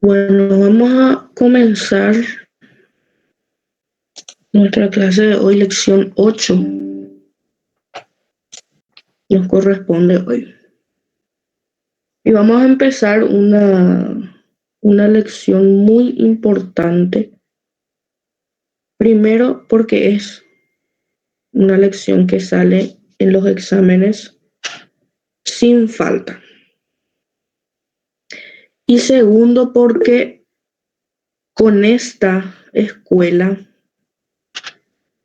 Bueno, vamos a comenzar nuestra clase de hoy, lección 8. Nos corresponde hoy. Y vamos a empezar una lección muy importante. Primero, porque es una lección que sale en los exámenes sin falta. Y segundo, porque con esta escuela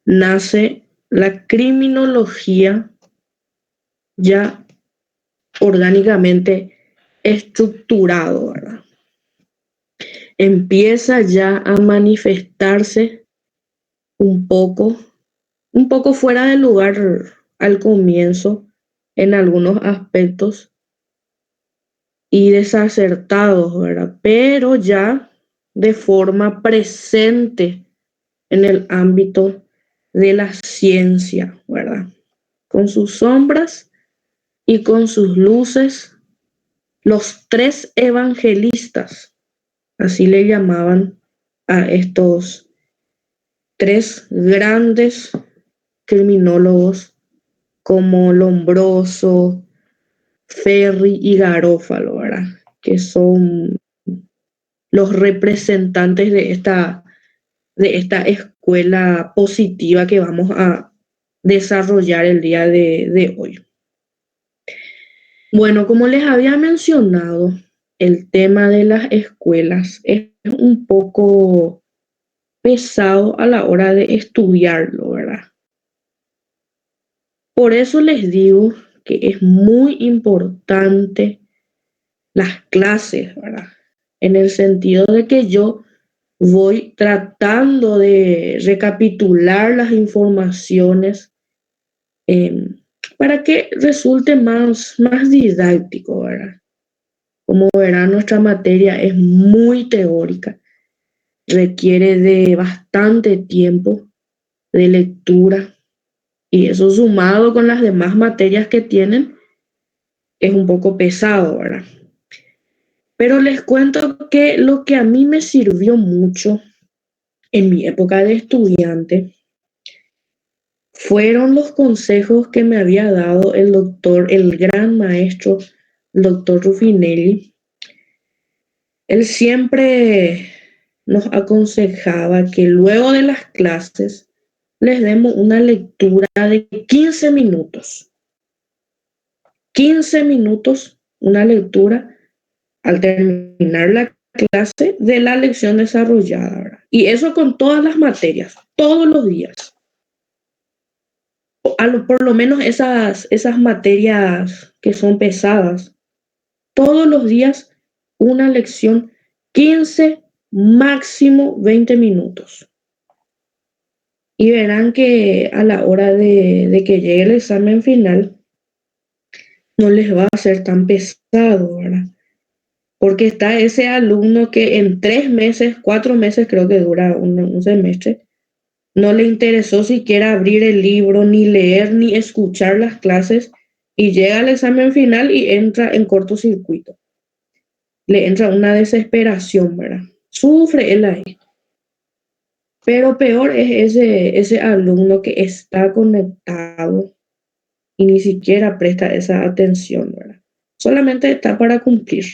nace la criminología ya orgánicamente estructurado, ¿verdad? Empieza ya a manifestarse un poco, un poco fuera de lugar al comienzo en algunos aspectos y desacertados, ¿verdad? Pero ya de forma presente en el ámbito de la ciencia, ¿verdad? Con sus sombras y con sus luces, los tres evangelistas, así le llamaban a estos tres grandes criminólogos como Lombroso, Ferri y Garófalo, ¿verdad? Que son los representantes de esta escuela positiva que vamos a desarrollar el día de hoy. Bueno, como les había mencionado, el tema de las escuelas es un poco pesado a la hora de estudiarlo, ¿verdad? Por eso les digo que es muy importante las clases, ¿verdad? En el sentido de que yo voy tratando de recapitular las informaciones eh, para que resulte más didáctico, ¿verdad? Como verán, nuestra materia es muy teórica, requiere de bastante tiempo de lectura y eso sumado con las demás materias que tienen es un poco pesado, ¿verdad? Pero les cuento que lo que a mí me sirvió mucho en mi época de estudiante fueron los consejos que me había dado el doctor, el gran maestro, el doctor Ruffinelli. Él siempre nos aconsejaba que luego de las clases les demos una lectura de 15 minutos. 15 minutos, una lectura al terminar la clase de la lección desarrollada, ¿verdad? Y eso con todas las materias, todos los días. Por lo menos esas materias que son pesadas, todos los días una lección, 15, máximo 20 minutos. Y verán que a la hora de que llegue el examen final, no les va a ser tan pesado, ¿verdad? Porque está ese alumno que en 3 meses, 4 meses, creo que dura un semestre, no le interesó siquiera abrir el libro, ni leer, ni escuchar las clases, y llega al examen final y entra en cortocircuito. Le entra una desesperación, ¿verdad? Sufre él ahí. Pero peor es ese alumno que está conectado y ni siquiera presta esa atención, ¿verdad? Solamente está para cumplir.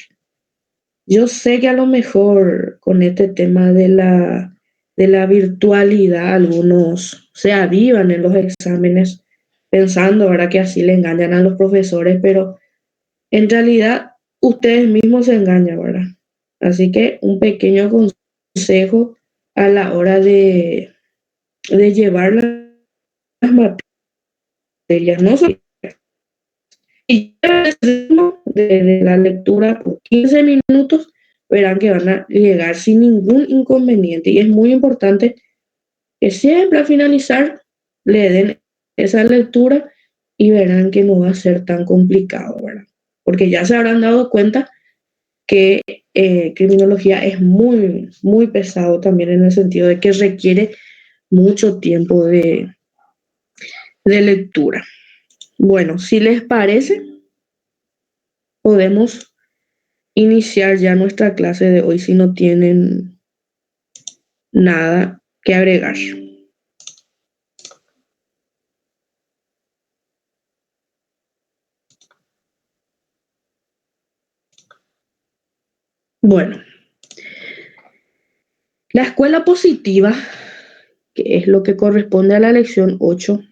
Yo sé que a lo mejor con este tema de la virtualidad algunos se avivan en los exámenes pensando, ¿verdad?, que así le engañan a los profesores, pero en realidad ustedes mismos se engañan, ¿verdad? Así que un pequeño consejo a la hora de llevar las materias, no solo y de la lectura por 15 minutos, verán que van a llegar sin ningún inconveniente. Y es muy importante que siempre al finalizar le den esa lectura y verán que no va a ser tan complicado, ¿verdad? Porque ya se habrán dado cuenta que criminología es muy pesado también en el sentido de que requiere mucho tiempo de lectura. Bueno, si les parece, podemos iniciar ya nuestra clase de hoy si no tienen nada que agregar. Bueno, la escuela positiva, que es lo que corresponde a la lección 8,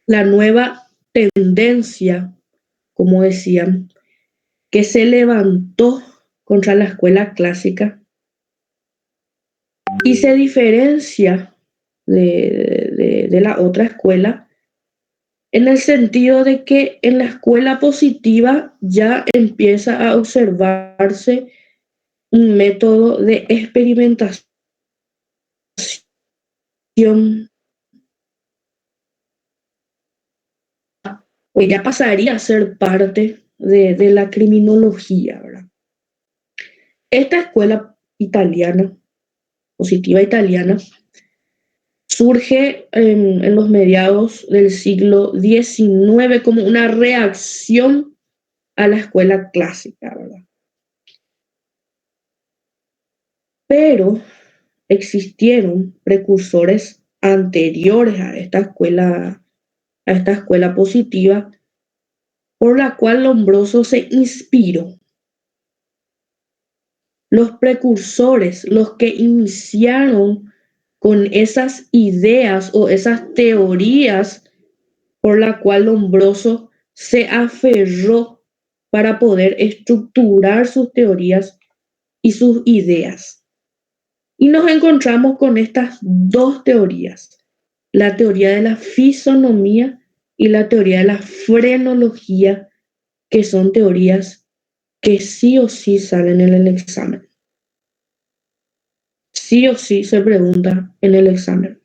la nueva tendencia, como decían, que se levantó contra la escuela clásica y se diferencia de la otra escuela en el sentido de que en la escuela positiva ya empieza a observarse un método de experimentación, o ya pasaría a ser parte de la criminología, ¿verdad? Esta escuela italiana, positiva italiana, surge en los mediados del siglo XIX como una reacción a la escuela clásica, ¿verdad? Pero existieron precursores anteriores a esta escuela positiva, por la cual Lombroso se inspiró. Los precursores, los que iniciaron con esas ideas o esas teorías por la cual Lombroso se aferró para poder estructurar sus teorías y sus ideas. Y nos encontramos con estas dos teorías, la teoría de la fisonomía y la teoría de la frenología, que son teorías que sí o sí salen en el examen. Sí o sí se pregunta en el examen.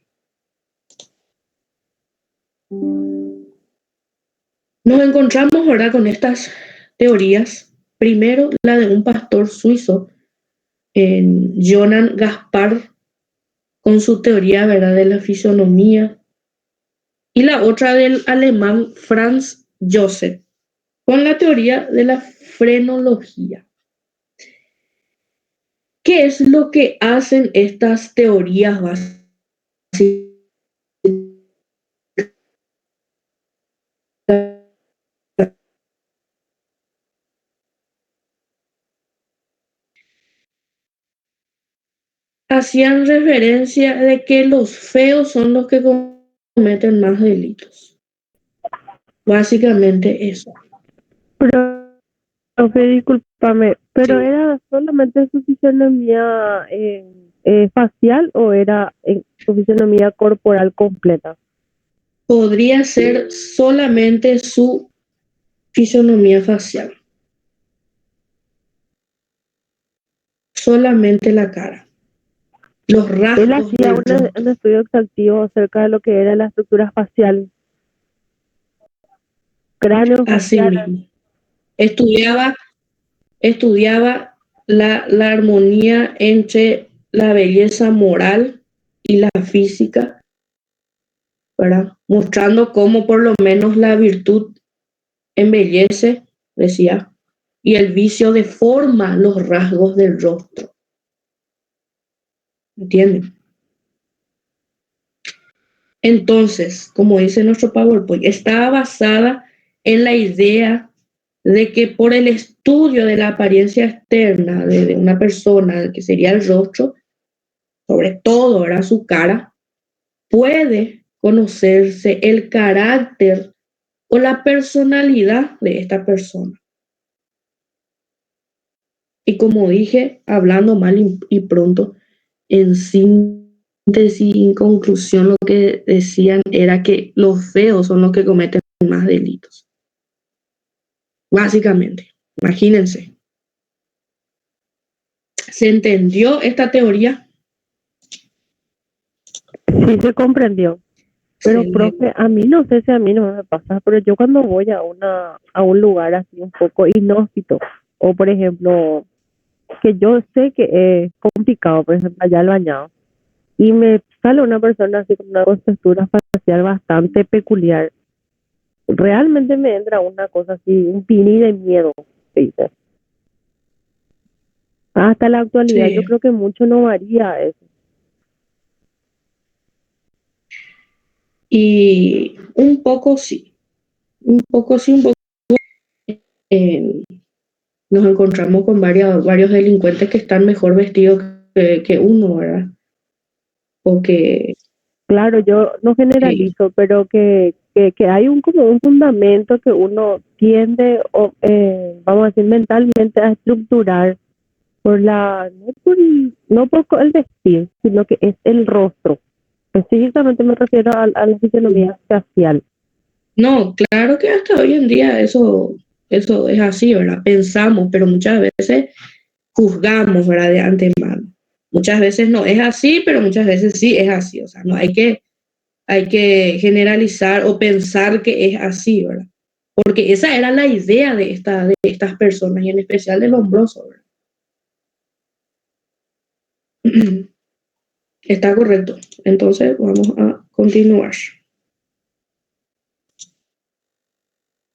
Nos encontramos ahora con estas teorías. Primero, la de un pastor suizo, Johann Gaspar, con su teoría, ¿verdad?, de la fisonomía, y la otra del alemán Franz Joseph, con la teoría de la frenología. ¿Qué es lo que hacen estas teorías básicas? Hacían referencia de que los feos son los que cometen más delitos. Básicamente eso. Pero, profe, discúlpame, ¿pero era solamente su fisionomía facial o era su fisionomía corporal completa? Podría ser solamente su fisonomía facial. Solamente la cara. Los Él rasgos hacía del rostro. un estudio exhaustivo acerca de lo que era la estructura facial, cráneo Así facial. mismo. Estudiaba la armonía entre la belleza moral y la física, ¿verdad? Mostrando cómo por lo menos la virtud embellece, decía, y el vicio deforma los rasgos del rostro. ¿Entienden? Entonces, como dice nuestro PowerPoint, estaba basada en la idea de que por el estudio de la apariencia externa de una persona, que sería el rostro, sobre todo era su cara, puede conocerse el carácter o la personalidad de esta persona. Y como dije, hablando mal y pronto, en síntesis y en conclusión, lo que decían era que los feos son los que cometen más delitos. Básicamente, imagínense. ¿Se entendió esta teoría? Sí se comprendió. Pero, profe, a mí no sé si a mí no me pasa, pero yo cuando voy a un lugar así un poco inhóspito, o por ejemplo, que yo sé que es complicado, por ejemplo, allá al bañado, y me sale una persona así con una textura facial bastante peculiar, realmente me entra una cosa así, un pini de miedo. dice. Hasta la actualidad yo Sí. creo que mucho no varía eso. Y un poco sí, un poco. eh, Nos encontramos con varios delincuentes que están mejor vestidos que uno, ¿verdad? O que, Claro, yo no sí, generalizo, pero que hay un como un fundamento que uno tiende, o, vamos a decir, mentalmente a estructurar por no por el vestir, sino que es el rostro. Específicamente me refiero a la fisionomía facial. no, claro que hasta hoy en día eso es así, ¿verdad? Pensamos, pero muchas veces juzgamos, ¿verdad? De antemano. Muchas veces no es así, pero muchas veces sí es así. O sea, no hay que generalizar o pensar que es así, ¿verdad? Porque esa era la idea de estas personas y en especial del Lombroso, ¿verdad? Está correcto. Entonces vamos a continuar.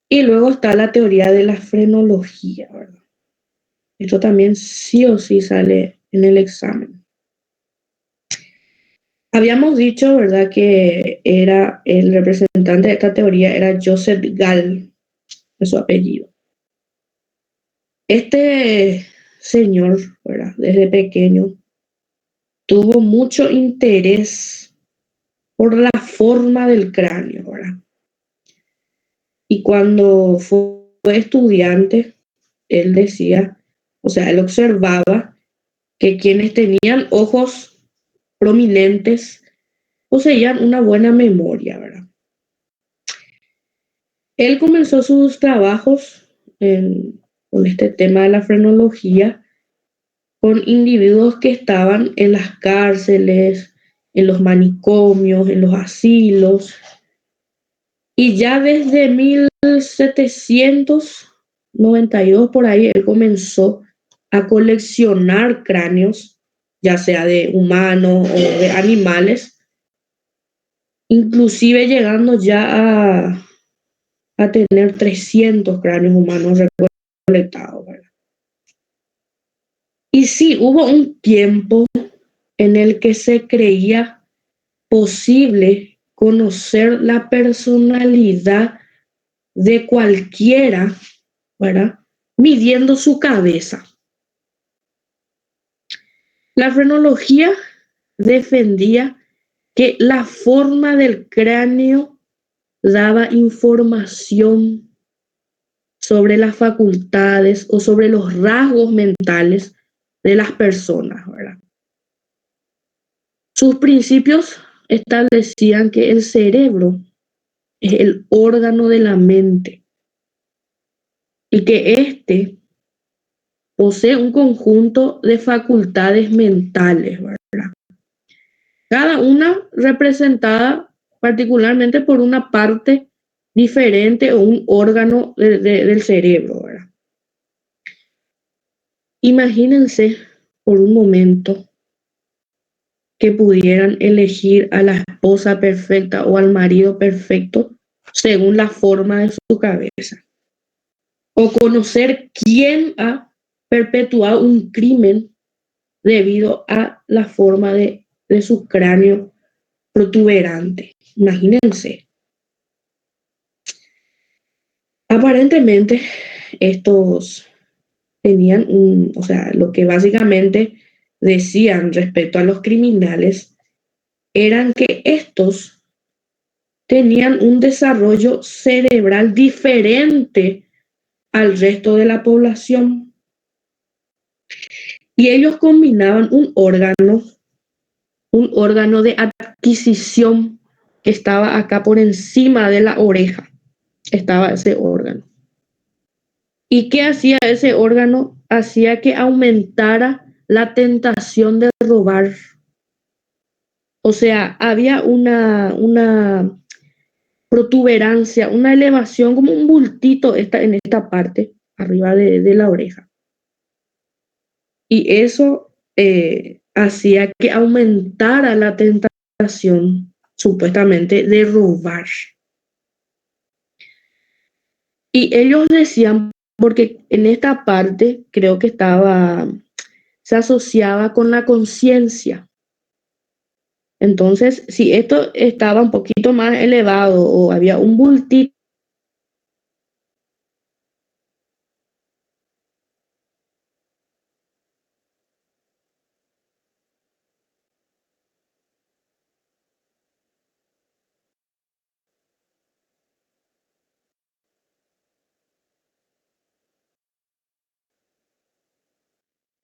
Y luego está la teoría de la frenología, ¿verdad? Esto también sí o sí sale en el examen. Habíamos dicho, ¿verdad?, que era el representante de esta teoría era Joseph Gall, de su apellido. Este señor, ¿verdad?, desde pequeño tuvo mucho interés por la forma del cráneo, ¿verdad? Y cuando fue estudiante, él decía, o sea, él observaba que quienes tenían ojos prominentes poseían una buena memoria, ¿verdad? Él comenzó sus trabajos con este tema de la frenología con individuos que estaban en las cárceles, en los manicomios, en los asilos, y ya desde 1792 por ahí él comenzó a coleccionar cráneos, ya sea de humanos o de animales, inclusive llegando ya a tener 300 cráneos humanos recolectados, ¿verdad? Y sí, hubo un tiempo en el que se creía posible conocer la personalidad de cualquiera, ¿verdad? Midiendo su cabeza. La frenología defendía que la forma del cráneo daba información sobre las facultades o sobre los rasgos mentales de las personas, ¿verdad? Sus principios establecían que el cerebro es el órgano de la mente y que éste posee un conjunto de facultades mentales, ¿verdad? Cada una representada particularmente por una parte diferente o un órgano del cerebro, ¿verdad? Imagínense por un momento que pudieran elegir a la esposa perfecta o al marido perfecto según la forma de su cabeza. O conocer quién ha perpetuado un crimen debido a la forma de su cráneo protuberante. Imagínense. Aparentemente, estos tenían o sea, lo que básicamente decían respecto a los criminales eran que estos tenían un desarrollo cerebral diferente al resto de la población y ellos combinaban un órgano de adquisición que estaba acá por encima de la oreja, estaba ese órgano. ¿Y qué hacía ese órgano? Hacía que aumentara la tentación de robar. O sea, había una protuberancia, una elevación, como un bultito en esta parte, arriba de la oreja. Y eso hacía que aumentara la tentación, supuestamente, de robar. Y ellos decían porque en esta parte creo que se asociaba con la conciencia. Entonces, si esto estaba un poquito más elevado o había un bultito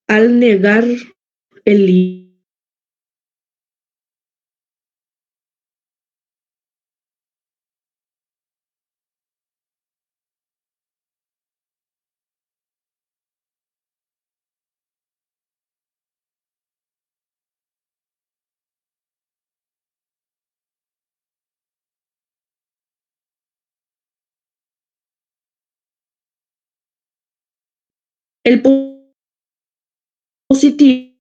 al negar el libro, el positivismo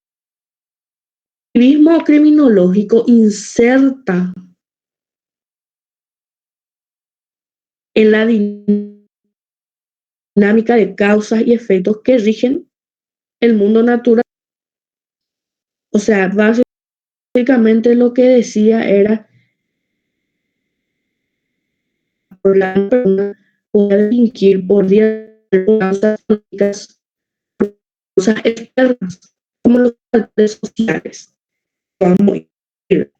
criminológico inserta en la dinámica de causas y efectos que rigen el mundo natural. O sea, básicamente lo que decía era por la persona poder distinguir por causas políticas, causas externas, como los factores sociales. Vamos a ir.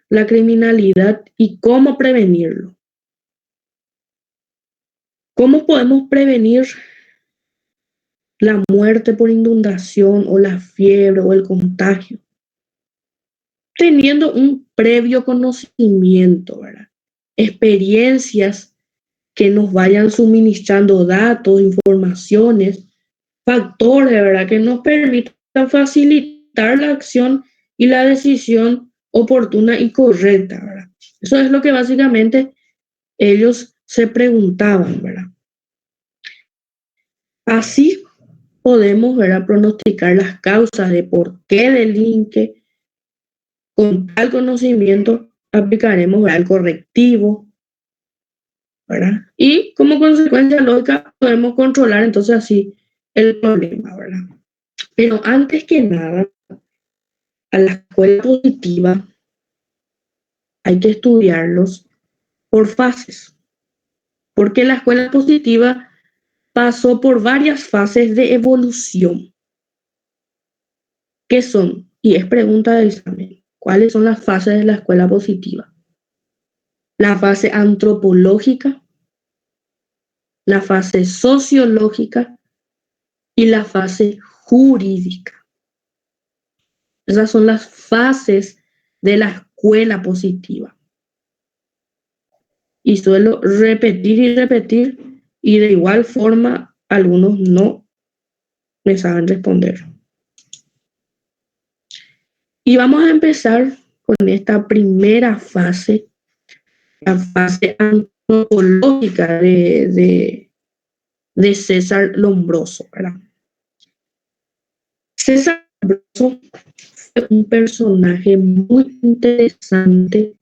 La criminalidad y cómo prevenirlo. ¿Cómo podemos prevenir la muerte por inundación o la fiebre o el contagio? Teniendo un previo conocimiento, ¿verdad? Experiencias que nos vayan suministrando datos, informaciones, factores, ¿verdad? Que nos permitan facilitar la acción y la decisión oportuna y correcta, ¿verdad? Eso es lo que básicamente ellos se preguntaban, ¿verdad? Así podemos, ¿verdad?, pronosticar las causas de por qué delinque. Con tal conocimiento aplicaremos, ¿verdad?, el correctivo, ¿verdad? Y como consecuencia lógica podemos controlar entonces así el problema, ¿verdad? Pero antes que nada, a la escuela positiva hay que estudiarlos por fases, porque la escuela positiva pasó por varias fases de evolución. ¿Qué son? Y es pregunta del examen. ¿Cuáles son las fases de la escuela positiva? La fase antropológica, la fase sociológica y la fase jurídica. Esas son las fases de la escuela positiva. Y suelo repetir y repetir, y de igual forma algunos no me saben responder. Y vamos a empezar con esta primera fase, la fase antropológica de César Lombroso, ¿verdad? César Lombroso fue un personaje muy interesante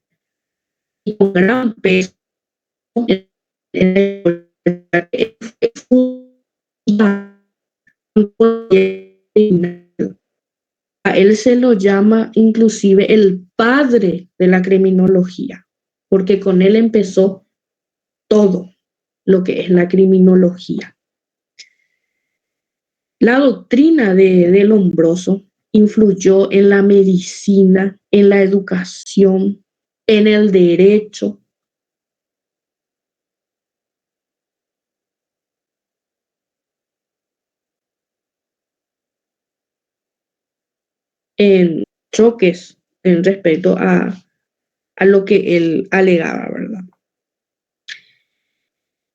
y con gran peso en a él se lo llama inclusive el padre de la criminología, porque con él empezó todo lo que es la criminología. La doctrina de Lombroso influyó en la medicina, en la educación, en el derecho. En choques en respecto a lo que él alegaba, ¿verdad?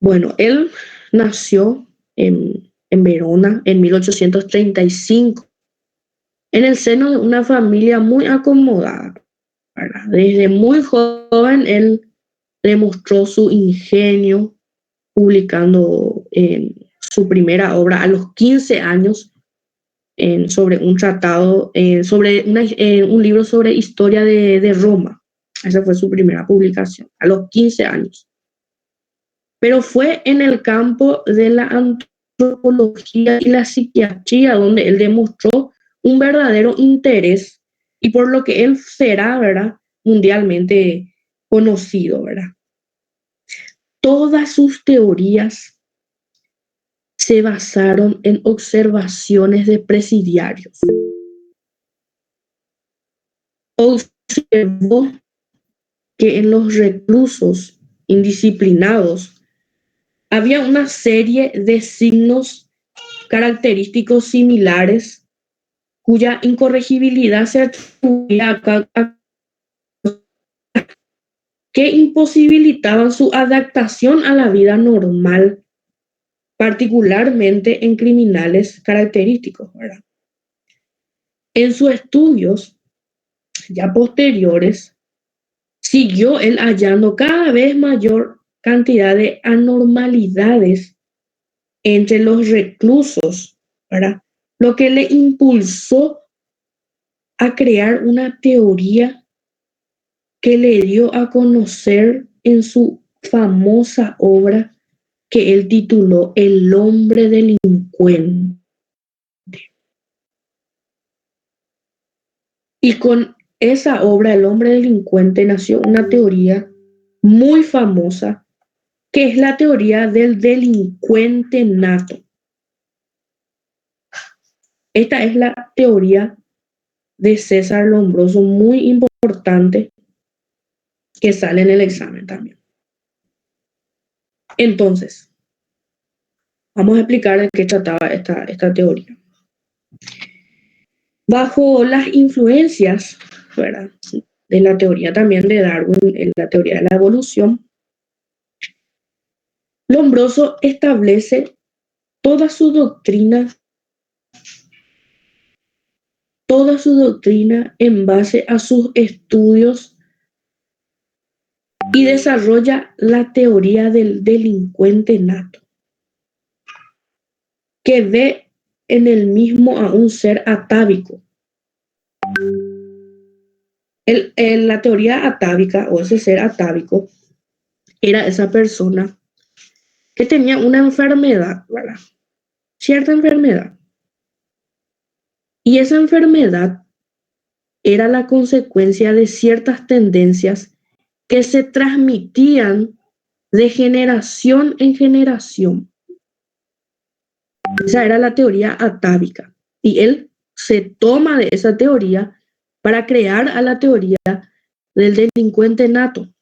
Bueno, él nació en Verona en 1835, en el seno de una familia muy acomodada, ¿verdad? Desde muy joven él demostró su ingenio publicando su primera obra a los 15 años sobre un tratado, sobre un libro sobre historia de Roma. Esa fue su primera publicación, a los 15 años. Pero fue en el campo de la antropología y la psiquiatría donde él demostró un verdadero interés y por lo que él será, ¿verdad?, mundialmente conocido, ¿verdad? Todas sus teorías se basaron en observaciones de presidiarios. Observó que en los reclusos indisciplinados había una serie de signos característicos similares cuya incorregibilidad se atribuía a que imposibilitaban su adaptación a la vida normal, particularmente en criminales característicos, ¿verdad? En sus estudios ya posteriores, siguió él hallando cada vez mayor cantidad de anormalidades entre los reclusos, ¿verdad? Lo que le impulsó a crear una teoría que le dio a conocer en su famosa obra que él tituló El hombre delincuente. Y con esa obra, El hombre delincuente, nació una teoría muy famosa, que es la teoría del delincuente nato. Esta es la teoría de César Lombroso, muy importante, que sale en el examen también. Entonces, vamos a explicar de qué trataba esta teoría. Bajo las influencias, ¿verdad?, de la teoría también de Darwin, en la teoría de la evolución, Lombroso establece toda su doctrina en base a sus estudios y desarrolla la teoría del delincuente nato, que ve en el mismo a un ser atávico. La teoría atávica o ese ser atávico era esa persona que tenía una enfermedad, ¿verdad?, cierta enfermedad. Y esa enfermedad era la consecuencia de ciertas tendencias que se transmitían de generación en generación. Esa era la teoría atávica. Y él se toma de esa teoría para crear a la teoría del delincuente nato.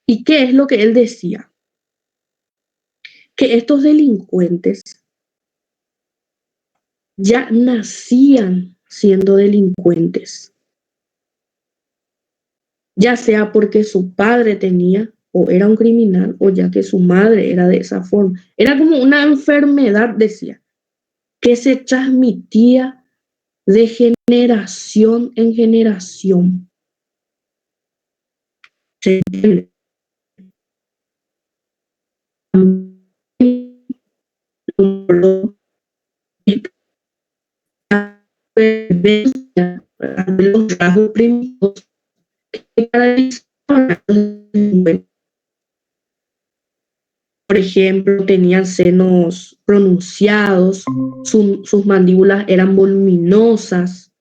¿Y qué es lo que él decía? Que estos delincuentes ya nacían siendo delincuentes, ya sea porque su padre tenía o era un criminal o ya que su madre era de esa forma. Era como una enfermedad, decía. que se transmitía de generación en generación. ¿Se entiende? De los rasgos primitivos que caracterizaban a los delincuentes. Por ejemplo, tenían senos pronunciados, sus mandíbulas eran voluminosas.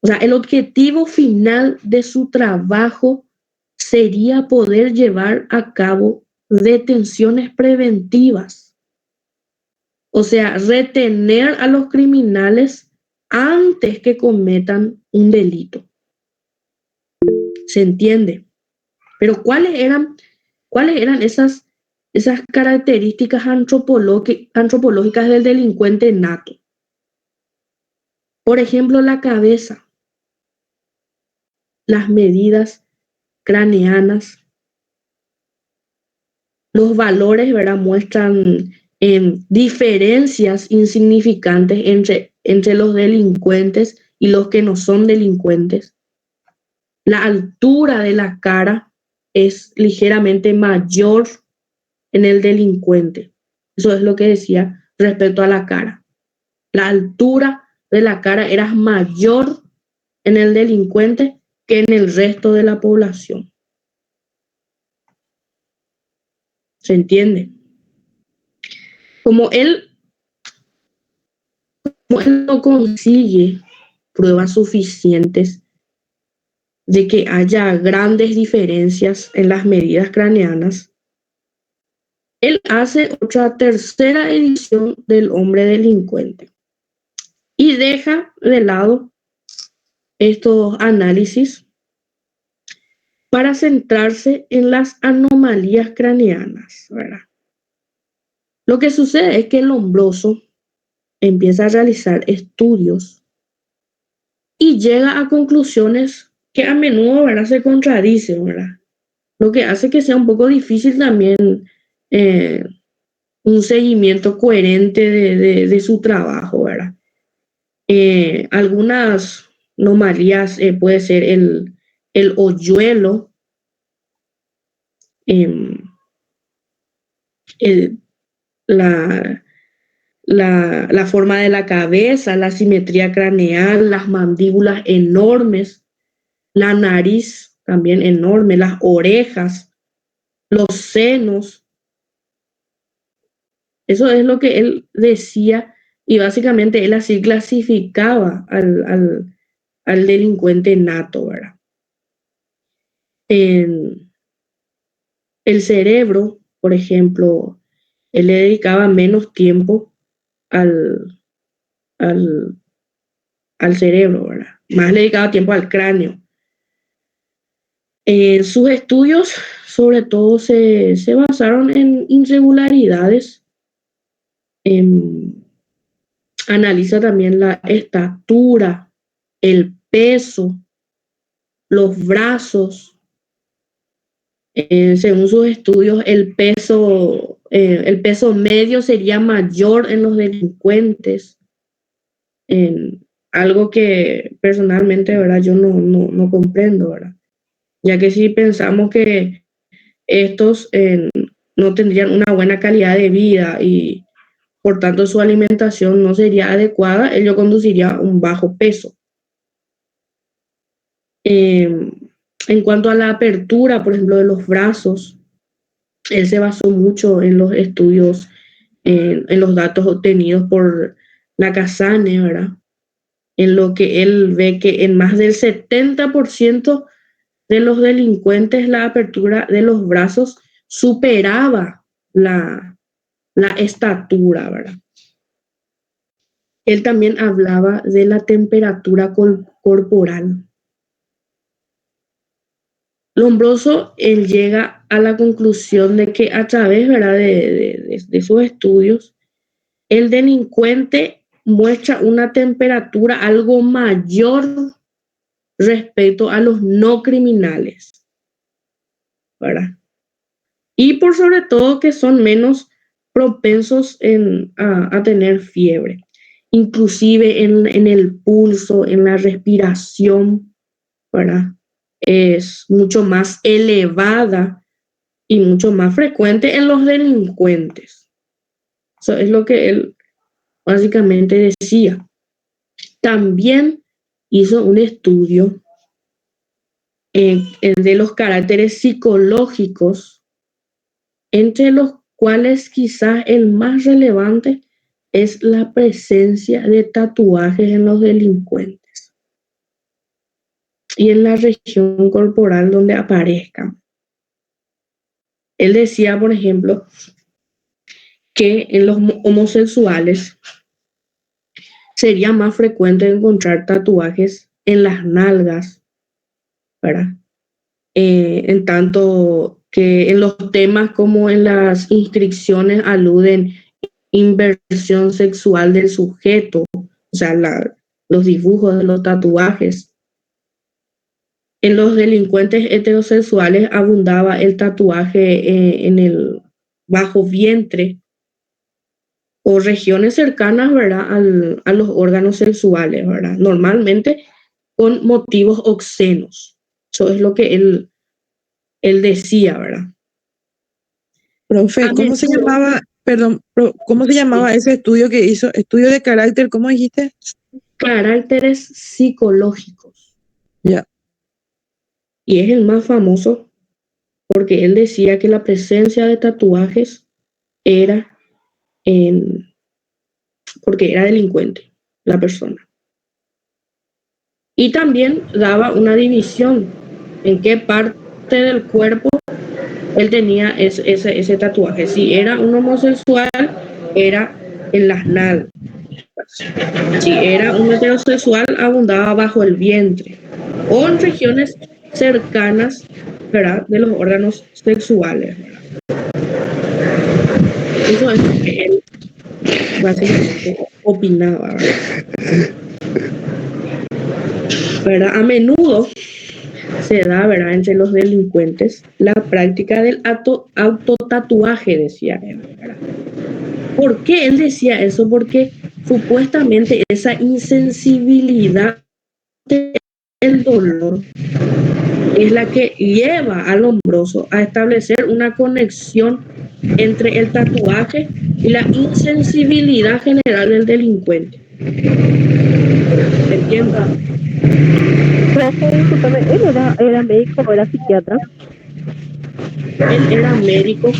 O sea, el objetivo final de su trabajo sería poder llevar a cabo detenciones preventivas. O sea, retener a los criminales antes que cometan un delito. ¿Se entiende? Pero ¿cuáles eran esas características antropológicas del delincuente nato? Por ejemplo, la cabeza, las medidas craneanas, los valores, ¿verdad? Muestran diferencias insignificantes entre los delincuentes y los que no son delincuentes. La altura de la cara es ligeramente mayor en el delincuente. Eso es lo que decía respecto a la cara. La altura de la cara era mayor en el delincuente que en el resto de la población. ¿Se entiende? Como él no consigue pruebas suficientes de que haya grandes diferencias en las medidas craneanas, él hace otra tercera edición del hombre delincuente y deja de lado estos análisis para centrarse en las anomalías craneanas, ¿verdad? Lo que sucede es que el Lombroso empieza a realizar estudios y llega a conclusiones que a menudo, ¿verdad?, se contradicen, ¿verdad? Lo que hace que sea un poco difícil también un seguimiento coherente de su trabajo, ¿verdad? Algunas anomalías puede ser el hoyuelo, el, la forma de la cabeza, la simetría craneal, las mandíbulas enormes, la nariz también enorme, las orejas, los senos. Eso es lo que él decía y básicamente él así clasificaba al delincuente nato, ¿verdad? En el cerebro, por ejemplo, él le dedicaba menos tiempo al, al, al cerebro, ¿verdad? Más le dedicaba tiempo al cráneo. Sus estudios, sobre todo, se basaron en irregularidades. Analiza también la estatura, el peso, los brazos. Según sus estudios, el peso medio sería mayor en los delincuentes. Algo que personalmente, ¿verdad?, yo no comprendo, ¿verdad? Ya que si pensamos que estos no tendrían una buena calidad de vida y por tanto su alimentación no sería adecuada, ello conduciría a un bajo peso. En cuanto a la apertura, por ejemplo, de los brazos, él se basó mucho en los estudios, en los datos obtenidos por la Casane, ¿verdad? En lo que él ve que en más del 70% de los delincuentes la apertura de los brazos superaba la estatura, ¿verdad? Él también hablaba de la temperatura corporal. Lombroso, él llega a la conclusión de que a través, ¿verdad?, de sus estudios, el delincuente muestra una temperatura algo mayor respecto a los no criminales, ¿verdad? Y por sobre todo que son menos propensos a tener fiebre, inclusive en el pulso, en la respiración, ¿verdad? Es mucho más elevada y mucho más frecuente en los delincuentes. Eso es lo que él básicamente decía. También hizo un estudio de los caracteres psicológicos, entre los cuales quizás el más relevante es la presencia de tatuajes en los delincuentes y en la región corporal donde aparezcan. Él decía, por ejemplo, que en los homosexuales sería más frecuente encontrar tatuajes en las nalgas, ¿verdad? En tanto que en los temas como en las inscripciones aluden inversión sexual del sujeto, o sea, los dibujos de los tatuajes. En los delincuentes heterosexuales abundaba el tatuaje en el bajo vientre o regiones cercanas, ¿verdad?, a los órganos sexuales, ¿verdad? Normalmente con motivos obscenos. Eso es lo que él decía, ¿verdad? Profe, ¿cómo se llamaba? Perdón, ¿cómo se llamaba ese estudio que hizo? Estudio de carácter, ¿cómo dijiste? Caracteres psicológicos. Ya. Y es el más famoso porque él decía que la presencia de tatuajes era porque era delincuente la persona. Y también daba una división en qué parte del cuerpo él tenía ese tatuaje. Si era un homosexual, era en las nalgas. Si era un heterosexual, abundaba bajo el vientre o en regiones cercanas, ¿verdad?, de los órganos sexuales, ¿verdad? Eso es lo que él básicamente opinaba, ¿verdad? A menudo se da, ¿verdad?, entre los delincuentes la práctica del autotatuaje, decía él, ¿verdad? ¿Por qué él decía eso? Porque supuestamente esa insensibilidad del dolor es la que lleva al hombroso a establecer una conexión entre el tatuaje y la insensibilidad general del delincuente. ¿Entiendes? Discúlpame, él era médico o era psiquiatra. Él era médico.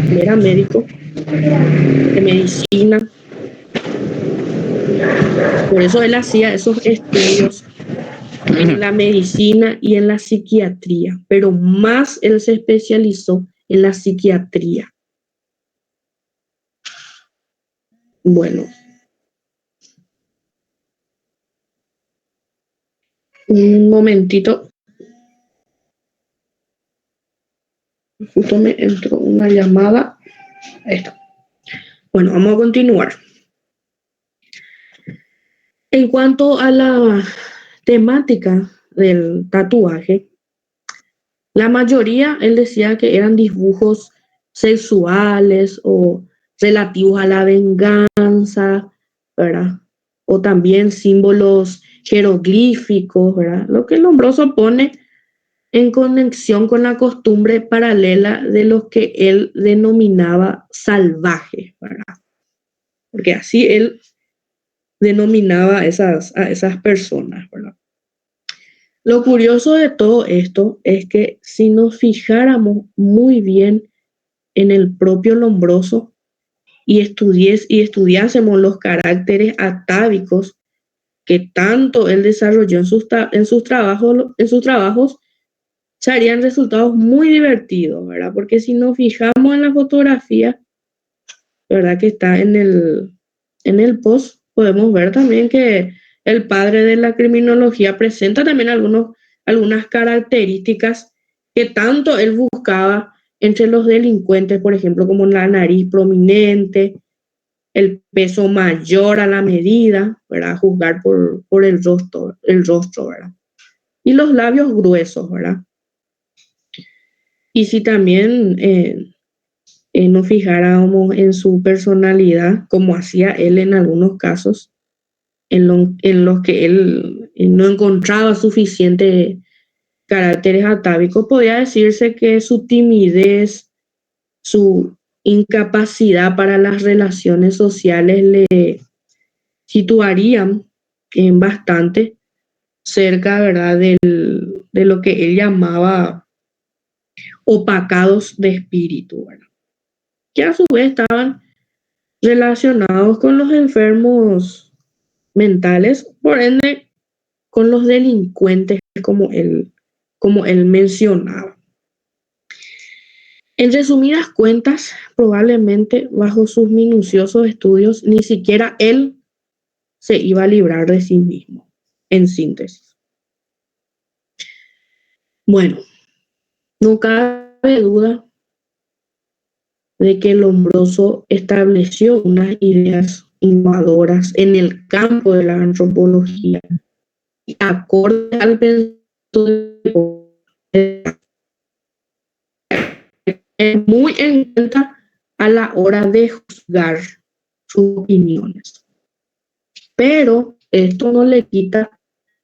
Él era médico de medicina. Por eso él hacía esos estudios en la medicina y en la psiquiatría, pero más él se especializó en la psiquiatría. Bueno, un momentito. Justo me entró una llamada. Ahí está. Bueno, vamos a continuar. En cuanto a la temática del tatuaje, la mayoría, él decía que eran dibujos sexuales o relativos a la venganza, ¿verdad? O también símbolos jeroglíficos, ¿verdad? Lo que el Lombroso pone en conexión con la costumbre paralela de los que él denominaba salvajes, ¿verdad? Porque así él denominaba a esas personas, ¿verdad? Lo curioso de todo esto es que si nos fijáramos muy bien en el propio Lombroso y estudiásemos los caracteres atávicos que tanto él desarrolló en sus trabajos, se harían resultados muy divertidos, ¿verdad? Porque si nos fijamos en la fotografía, ¿verdad?, que está en el post, podemos ver también que el padre de la criminología presenta también algunas características que tanto él buscaba entre los delincuentes, por ejemplo, como la nariz prominente, el peso mayor a la medida, ¿verdad?, a juzgar por el rostro, ¿verdad? Y los labios gruesos, ¿verdad? Y si también nos fijáramos en su personalidad, como hacía él en algunos casos, en los que él no encontraba suficiente caracteres atávicos, podría decirse que su timidez, su incapacidad para las relaciones sociales le situarían en bastante cerca, ¿verdad?, de lo que él llamaba opacados de espíritu, ¿verdad?, que a su vez estaban relacionados con los enfermos mentales, por ende, con los delincuentes, como él mencionaba. En resumidas cuentas, probablemente bajo sus minuciosos estudios, ni siquiera él se iba a librar de sí mismo, en síntesis. Bueno, no cabe duda de que Lombroso estableció unas ideas innovadoras en el campo de la antropología y acorde al pensamiento muy en cuenta a la hora de juzgar sus opiniones. Pero esto no le quita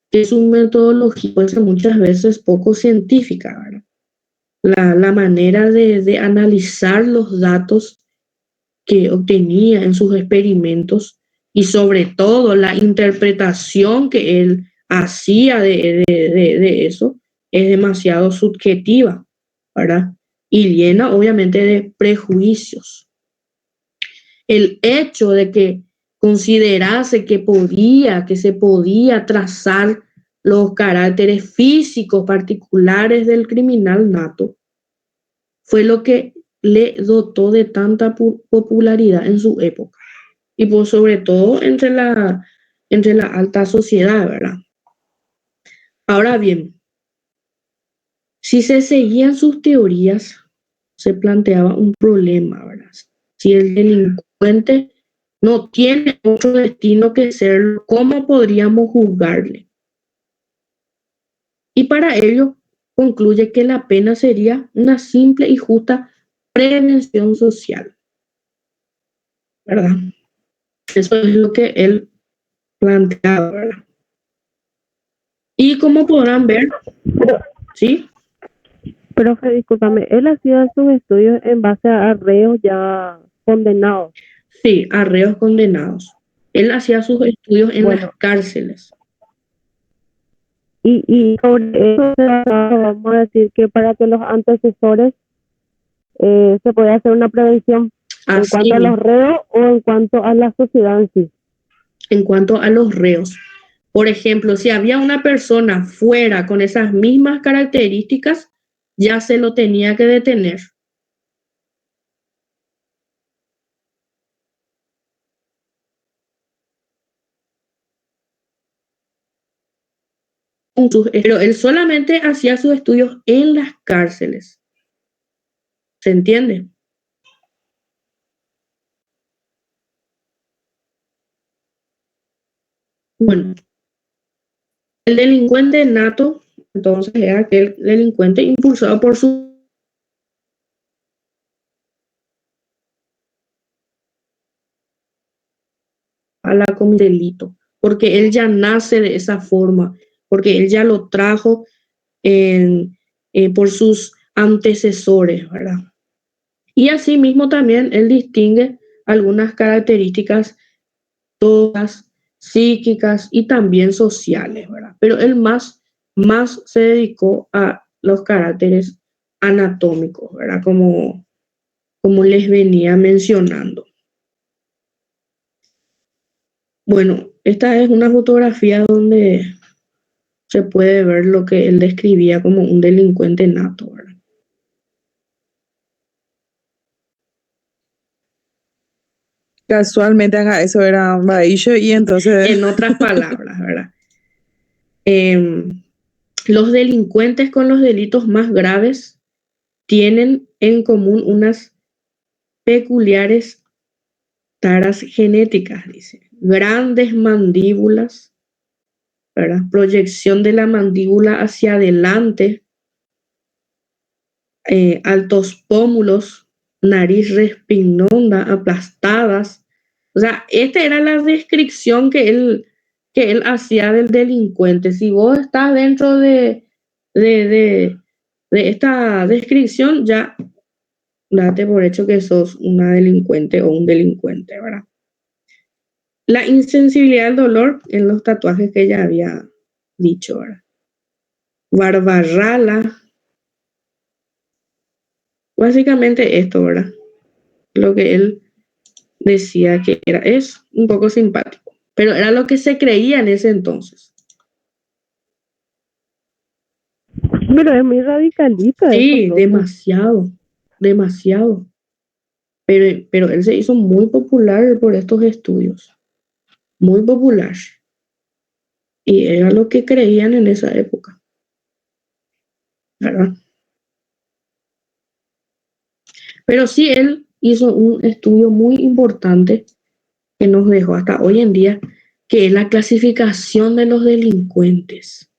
que su metodología puede ser muchas veces poco científica, ¿verdad? La manera de analizar los datos que obtenía en sus experimentos y sobre todo la interpretación que él hacía de eso es demasiado subjetiva, ¿verdad? Y llena obviamente de prejuicios. El hecho de que considerase que se podía trazar los caracteres físicos particulares del criminal nato fue lo que le dotó de tanta popularidad en su época y pues sobre todo entre la alta sociedad, ¿verdad? Ahora bien, si se seguían sus teorías, se planteaba un problema, ¿verdad? Si el delincuente no tiene otro destino que serlo, ¿cómo podríamos juzgarle? Y para ello concluye que la pena sería una simple y justa prevención social, ¿verdad? Eso es lo que él planteaba, ¿verdad? Y como podrán ver, ¿sí? Profe, discúlpame, él hacía sus estudios en base a reos ya condenados. Sí, a reos condenados. Él hacía sus estudios en las cárceles. Y sobre eso vamos a decir que para que los antecesores se puede hacer una prevención en cuanto a los reos o en cuanto a la sociedad en sí. En cuanto a los reos. Por ejemplo, si había una persona fuera con esas mismas características, ya se lo tenía que detener. Pero él solamente hacía sus estudios en las cárceles. ¿Se entiende? Bueno, el delincuente nato, entonces, era aquel delincuente impulsado por su a la como delito, porque él ya nace de esa forma, porque él ya lo trajo por sus antecesores, ¿verdad? Y asimismo también él distingue algunas características todas psíquicas y también sociales, ¿verdad? Pero él más se dedicó a los caracteres anatómicos, ¿verdad? Como les venía mencionando. Bueno, esta es una fotografía donde se puede ver lo que él describía como un delincuente nato, ¿verdad? Casualmente eso era un bahillo y entonces... En otras palabras, ¿verdad? Los delincuentes con los delitos más graves tienen en común unas peculiares taras genéticas, dice. Grandes mandíbulas, ¿verdad? Proyección de la mandíbula hacia adelante, altos pómulos, nariz respingona, aplastadas. O sea, esta era la descripción que él hacía del delincuente. Si vos estás dentro de, de, de esta descripción, ya date por hecho que sos una delincuente o un delincuente, ¿verdad? La insensibilidad al dolor en los tatuajes que ella había dicho, ¿verdad? Barbarrala, básicamente esto, ¿verdad? Lo que él decía que era, es un poco simpático, pero era lo que se creía en ese entonces. Pero es muy radicalista eso, Sí, profe. demasiado, demasiado. Pero él se hizo muy popular por estos estudios, muy popular. Y era lo que creían en esa época, ¿verdad? Pero sí, él hizo un estudio muy importante que nos dejó hasta hoy en día, que es la clasificación de los delincuentes.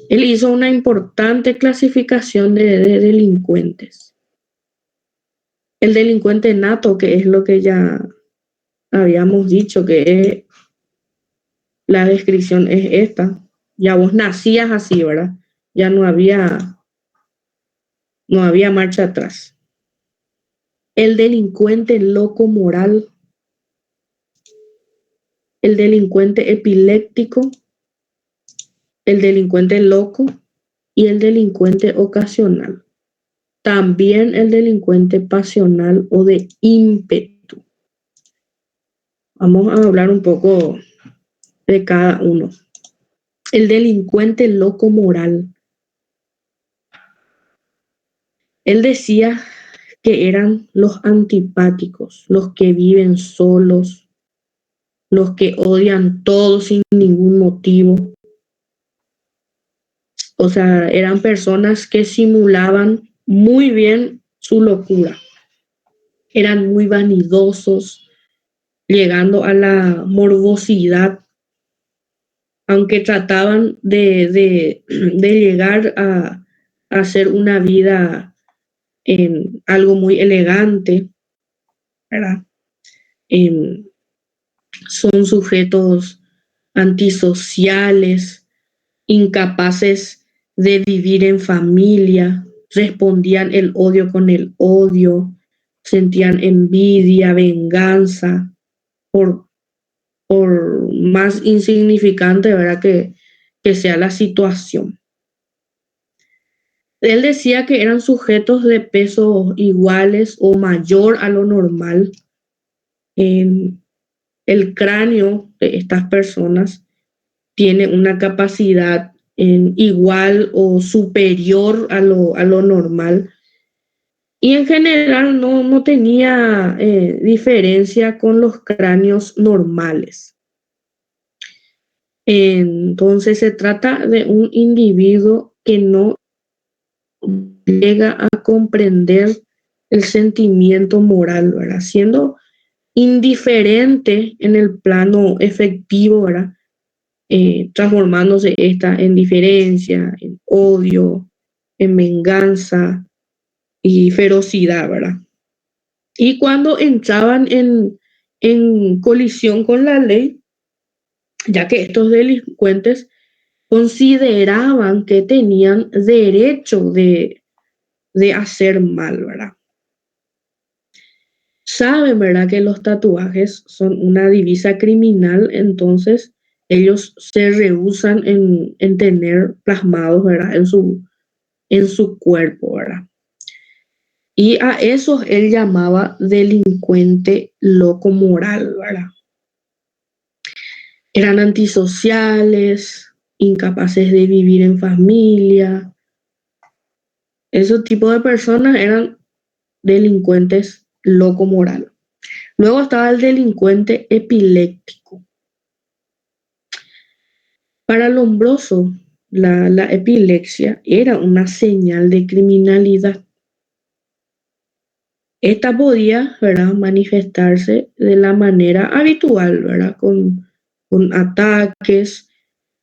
Él hizo una importante clasificación de delincuentes. El delincuente nato, que es lo que ya habíamos dicho, que es, la descripción es esta. Ya vos nacías así, ¿verdad? Ya no había marcha atrás. El delincuente loco moral, el delincuente epiléptico, el delincuente loco y el delincuente ocasional. También el delincuente pasional o de ímpetu. Vamos a hablar un poco de cada uno. El delincuente loco moral. Él decía que eran los antipáticos, los que viven solos, los que odian todo sin ningún motivo. O sea, eran personas que simulaban muy bien su locura. Eran muy vanidosos, llegando a la morbosidad, aunque trataban de llegar a hacer una vida en algo muy elegante, ¿verdad? Son sujetos antisociales, incapaces de vivir en familia, respondían el odio con el odio, sentían envidia, venganza, por, por más insignificante, ¿verdad? Que sea la situación. Él decía que eran sujetos de pesos iguales o mayor a lo normal. El cráneo de estas personas tiene una capacidad igual o superior a lo normal. Y en general no tenía diferencia con los cráneos normales. Entonces se trata de un individuo que no llega a comprender el sentimiento moral, ¿verdad? Siendo indiferente en el plano efectivo, ¿verdad? Transformándose esta en diferencia, en odio, en venganza y ferocidad, ¿verdad? Y cuando entraban en colisión con la ley, ya que estos delincuentes consideraban que tenían derecho de hacer mal, ¿verdad? Saben, ¿verdad?, que los tatuajes son una divisa criminal, entonces ellos se rehúsan en tener plasmados, ¿verdad?, en su cuerpo, ¿verdad? Y a esos él llamaba delincuente loco moral, ¿verdad? Eran antisociales, incapaces de vivir en familia. Esos tipos de personas eran delincuentes loco moral. Luego estaba el delincuente epiléptico. Para Lombroso, la epilepsia era una señal de criminalidad. Esta podía, ¿verdad?, manifestarse de la manera habitual, ¿verdad?, con ataques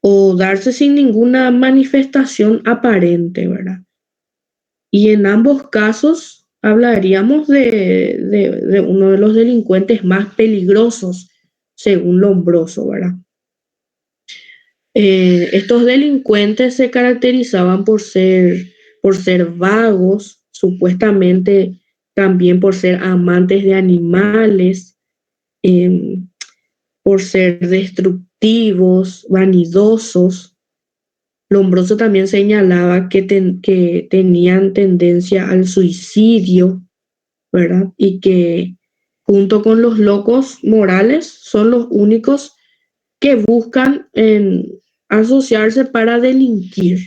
o darse sin ninguna manifestación aparente, ¿verdad? Y en ambos casos hablaríamos de uno de los delincuentes más peligrosos, según Lombroso, ¿verdad? Estos delincuentes se caracterizaban por ser vagos, supuestamente también por ser amantes de animales, eh, por ser destructivos, vanidosos. Lombroso también señalaba que tenían tendencia al suicidio, ¿verdad? Y que junto con los locos morales son los únicos que buscan asociarse para delinquir.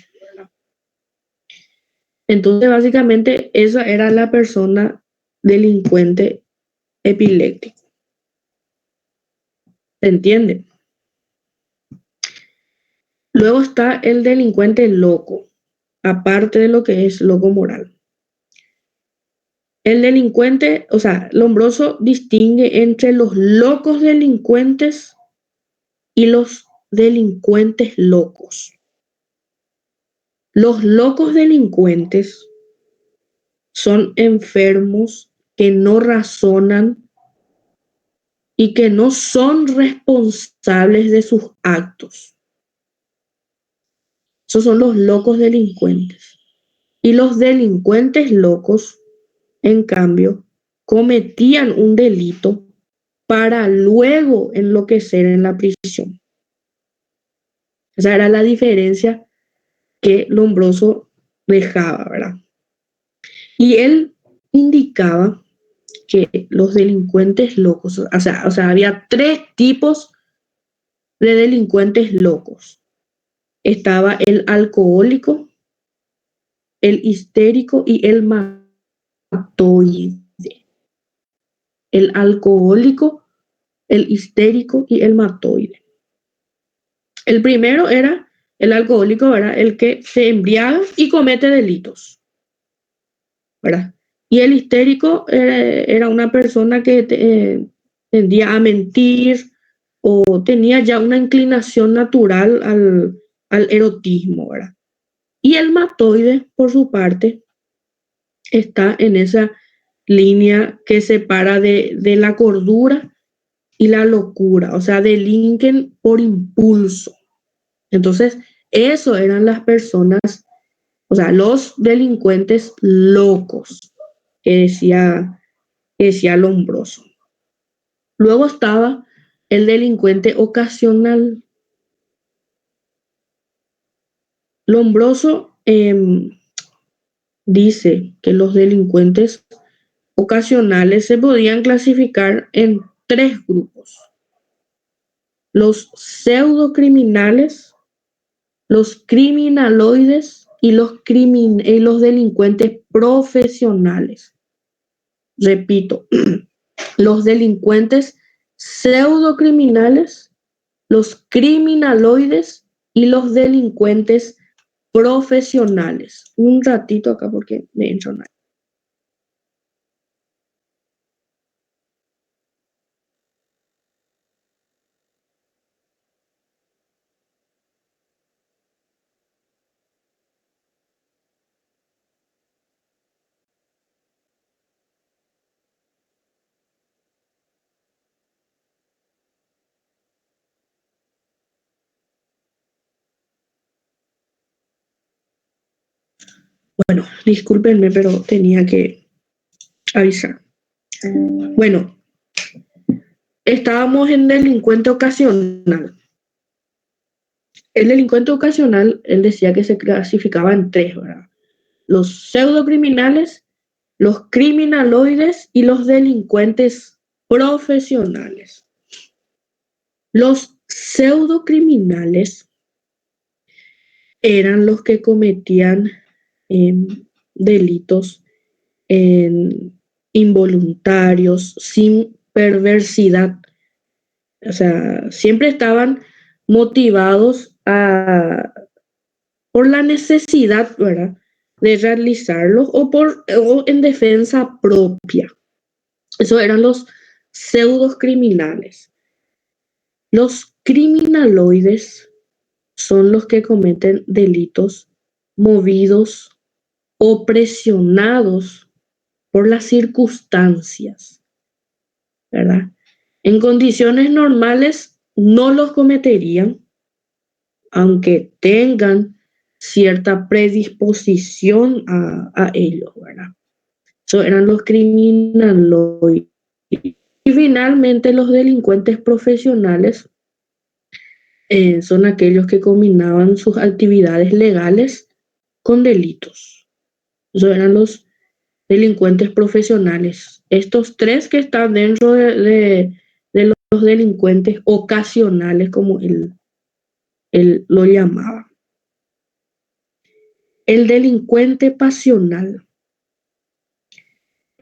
Entonces, básicamente, esa era la persona delincuente epiléptico. ¿Se entiende? Luego está el delincuente loco, aparte de lo que es loco moral. El delincuente, o sea, Lombroso distingue entre los locos delincuentes y los delincuentes locos. Los locos delincuentes son enfermos que no razonan y que no son responsables de sus actos. Esos son los locos delincuentes. Y los delincuentes locos, en cambio, cometían un delito para luego enloquecer en la prisión. Esa era la diferencia que Lombroso dejaba, ¿verdad? Y él indicaba que los delincuentes locos, o sea, había tres tipos de delincuentes locos. Estaba el alcohólico, el histérico y el matoide. El alcohólico, el histérico y el matoide. El primero era el alcohólico, ¿verdad? El que se embriaga y comete delitos, ¿verdad? Y el histérico era una persona que tendía a mentir o tenía ya una inclinación natural al erotismo, ¿verdad? Y el matoide, por su parte, está en esa línea que separa de la cordura y la locura, o sea, delinquen por impulso. Entonces, eso eran las personas, o sea, los delincuentes locos que decía Lombroso. Luego estaba el delincuente ocasional. Lombroso dice que los delincuentes ocasionales se podían clasificar en tres grupos: los pseudocriminales, los criminaloides y los delincuentes profesionales. Repito, los delincuentes pseudocriminales, los criminaloides y los delincuentes profesionales. Un ratito acá porque me entro en... Bueno, discúlpenme, pero tenía que avisar. Bueno, estábamos en delincuente ocasional. El delincuente ocasional, él decía que se clasificaba en tres, ¿verdad? Los pseudocriminales, los criminaloides y los delincuentes profesionales. Los pseudocriminales eran los que cometían delitos involuntarios, sin perversidad. O sea, siempre estaban motivados por la necesidad, ¿verdad?, de realizarlos o en defensa propia. Esos eran los pseudos criminales. Los criminaloides son los que cometen delitos movidos o presionados por las circunstancias, ¿verdad? En condiciones normales no los cometerían, aunque tengan cierta predisposición a ellos, ¿verdad? Eso eran los criminaloides. Y finalmente los delincuentes profesionales son aquellos que combinaban sus actividades legales con delitos. Eso eran los delincuentes profesionales. Estos tres que están dentro de los delincuentes ocasionales, como él lo llamaba. El delincuente pasional.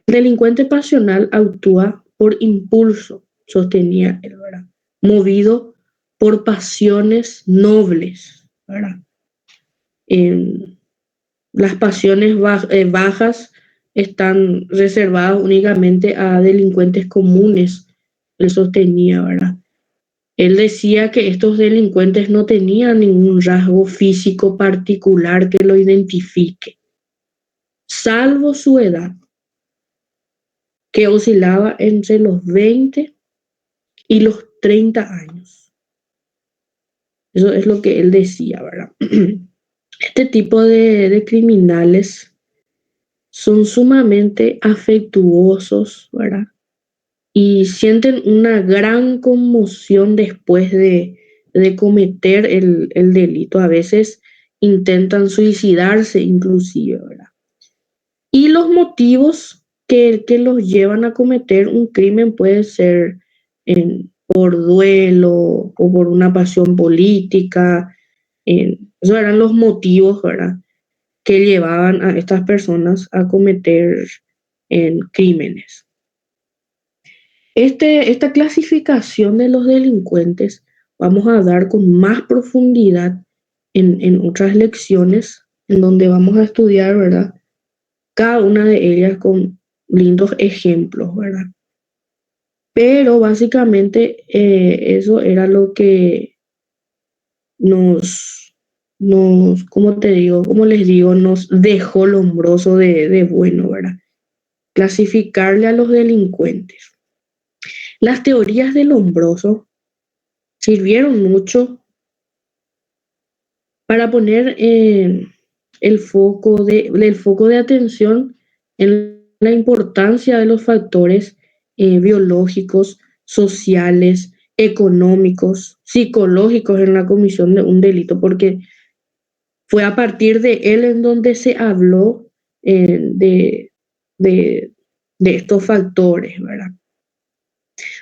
El delincuente pasional actúa por impulso, sostenía él, ¿verdad? Movido por pasiones nobles, ¿verdad? Las pasiones bajas están reservadas únicamente a delincuentes comunes, él sostenía, ¿verdad? Él decía que estos delincuentes no tenían ningún rasgo físico particular que lo identifique, salvo su edad, que oscilaba entre los 20 y los 30 años. Eso es lo que él decía, ¿verdad? Este tipo de criminales son sumamente afectuosos, ¿verdad? Y sienten una gran conmoción después de cometer el delito. A veces intentan suicidarse inclusive, ¿verdad? Y los motivos que los llevan a cometer un crimen puede ser por duelo o por una pasión política. Esos eran los motivos, ¿verdad?, que llevaban a estas personas a cometer crímenes. Esta clasificación de los delincuentes vamos a dar con más profundidad en otras lecciones, en donde vamos a estudiar, ¿verdad?, cada una de ellas con lindos ejemplos, ¿verdad? Pero básicamente eso era lo que como te digo, como les digo, nos dejó Lombroso de bueno, ¿verdad? Clasificarle a los delincuentes. Las teorías de Lombroso sirvieron mucho para poner el foco de atención en la importancia de los factores biológicos, sociales, económicos, psicológicos en la comisión de un delito, porque fue a partir de él en donde se habló de estos factores, ¿verdad?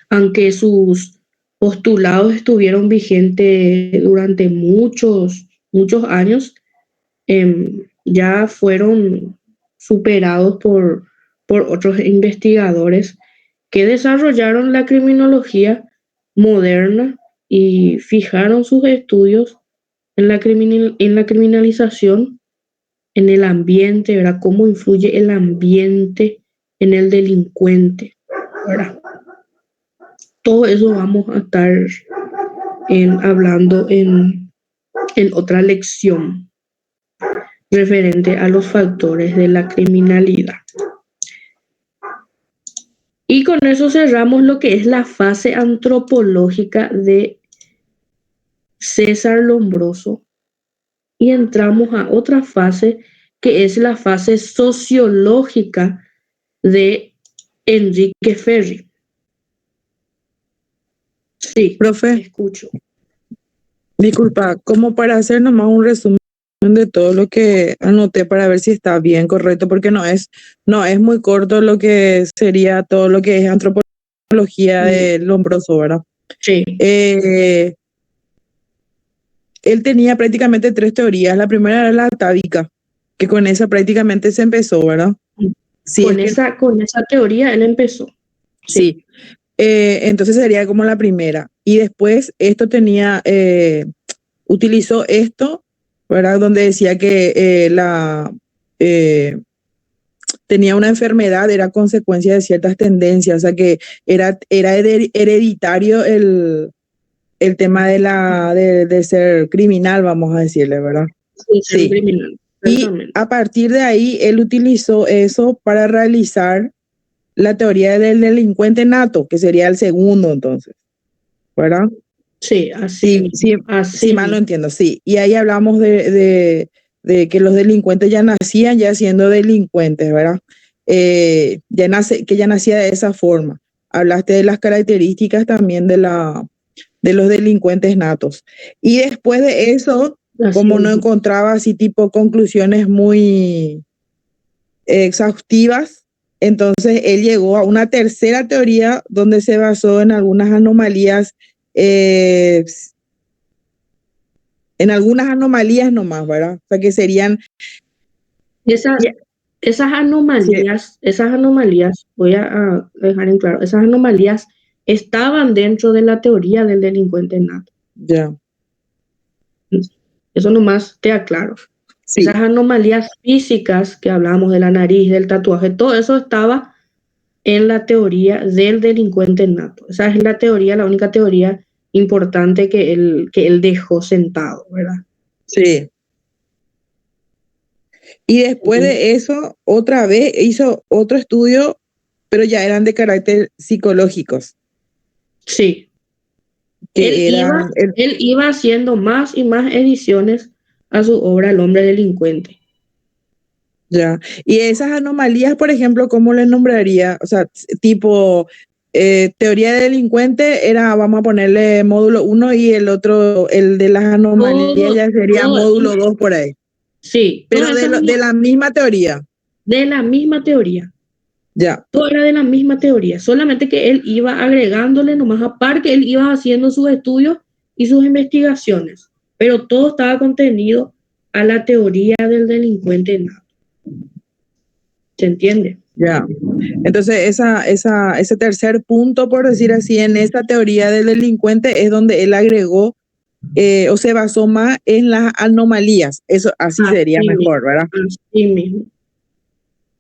Aunque sus postulados estuvieron vigentes durante muchos años, ya fueron superados por otros investigadores que desarrollaron la criminología moderna y fijaron sus estudios en la criminalización, en el ambiente, ¿verdad? Cómo influye el ambiente en el delincuente, ¿verdad? Todo eso vamos a estar hablando en otra lección referente a los factores de la criminalidad. Y con eso cerramos lo que es la fase antropológica de César Lombroso y entramos a otra fase que es la fase sociológica de Enrique Ferri. Sí, Profe, escucho. disculpa, como para hacer nomás un resumen de todo lo que anoté para ver si está bien, correcto, porque no es muy corto lo que sería todo lo que es antropología de Lombroso, ¿verdad? Sí. Él tenía prácticamente 3 teorías. La primera era la atávica, que con esa prácticamente se empezó, ¿verdad? Sí, Con esa teoría él empezó. Sí. Entonces sería como la primera. Y después esto utilizó esto, ¿verdad? Donde decía que tenía una enfermedad, era consecuencia de ciertas tendencias, o sea que era hereditario el tema de ser criminal, vamos a decirle, ¿verdad? Sí, criminal. Y Exactamente. a partir de ahí, él utilizó eso para realizar la teoría del delincuente nato, que sería el segundo entonces, ¿verdad? Sí, Sí, sí, sí, así mal no mismo. entiendo, sí. Y ahí hablamos de que los delincuentes ya nacían ya siendo delincuentes, ¿verdad? Que ya nacía de esa forma. Hablaste de las características también de los delincuentes natos. Y después de eso, Así como no mismo. encontraba así tipo conclusiones muy exhaustivas, entonces él llegó a una tercera teoría donde se basó eh, en algunas anomalías nomás, ¿verdad? O sea, que serían, Esas, ya, sí, esas anomalías, voy a dejar en claro, esas anomalías estaban dentro de la teoría del delincuente nato. ya, Eso nomás te aclaro. Esas sí, anomalías físicas que hablamos de la nariz, del tatuaje, todo eso estaba en la teoría del delincuente nato. Esa es la teoría, la única teoría importante que él dejó sentado, ¿verdad? sí. Y después de eso, otra vez hizo otro estudio, pero ya eran de carácter psicológicos, Sí, él que iba, eran, él iba haciendo más y más ediciones a su obra El hombre delincuente. ya. Y esas anomalías, por ejemplo, ¿cómo les nombraría? O sea, tipo, teoría de delincuente era, vamos a ponerle módulo uno y el otro, el de las anomalías Todo, ya sería todo, módulo 2 por ahí. sí, Pero todas esas de la misma teoría, de la misma teoría. ya, Todo era de la misma teoría, solamente que él iba agregándole nomás aparte, él iba haciendo sus estudios y sus investigaciones, pero todo estaba contenido a la teoría del delincuente nato. ¿Se entiende? ya. Entonces, ese tercer punto, por decir así, en esa teoría del delincuente es donde él agregó o se basó más en las anomalías. Eso así sería Así mismo, mejor, ¿verdad? así mismo.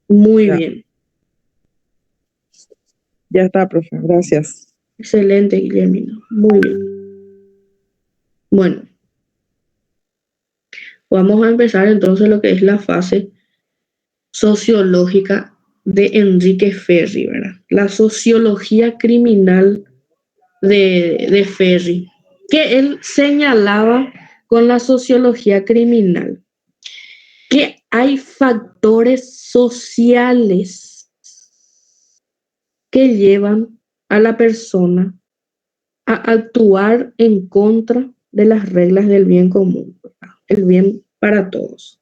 Muy Ya, bien. ya está, profe. Gracias. Excelente, Guillermina. Muy bien. Bueno, vamos a empezar entonces lo que es la fase sociológica de Enrique Ferri, ¿verdad? La sociología criminal de Ferri, que él señalaba con la sociología criminal, que hay factores sociales que llevan a la persona a actuar en contra de las reglas del bien común, ¿verdad? El bien para todos.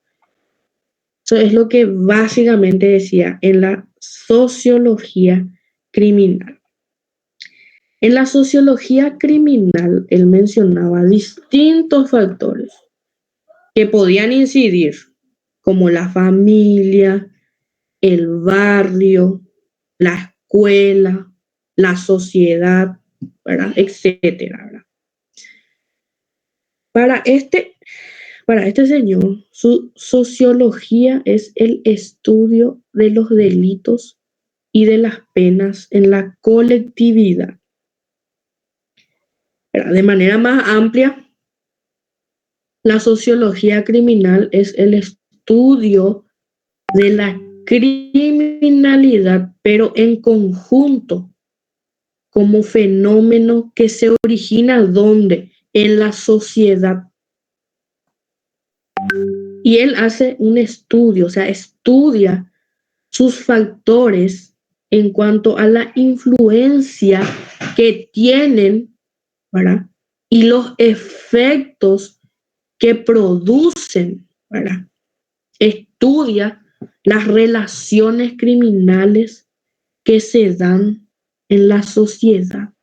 Eso es lo que básicamente decía en la sociología criminal. En la sociología criminal, él mencionaba distintos factores que podían incidir, como la familia, el barrio, la escuela, la sociedad, ¿verdad? Etcétera, ¿verdad? Para este, para este señor, su sociología es el estudio de los delitos y de las penas en la colectividad. ¿Verdad? De manera más amplia, la sociología criminal es el estudio de la criminalidad, pero en conjunto, como fenómeno que se origina ¿dónde? En la sociedad. Y él hace un estudio, o sea, estudia sus factores en cuanto a la influencia que tienen, ¿verdad? Y los efectos que producen, ¿verdad? Estudia las relaciones criminales que se dan en la sociedad.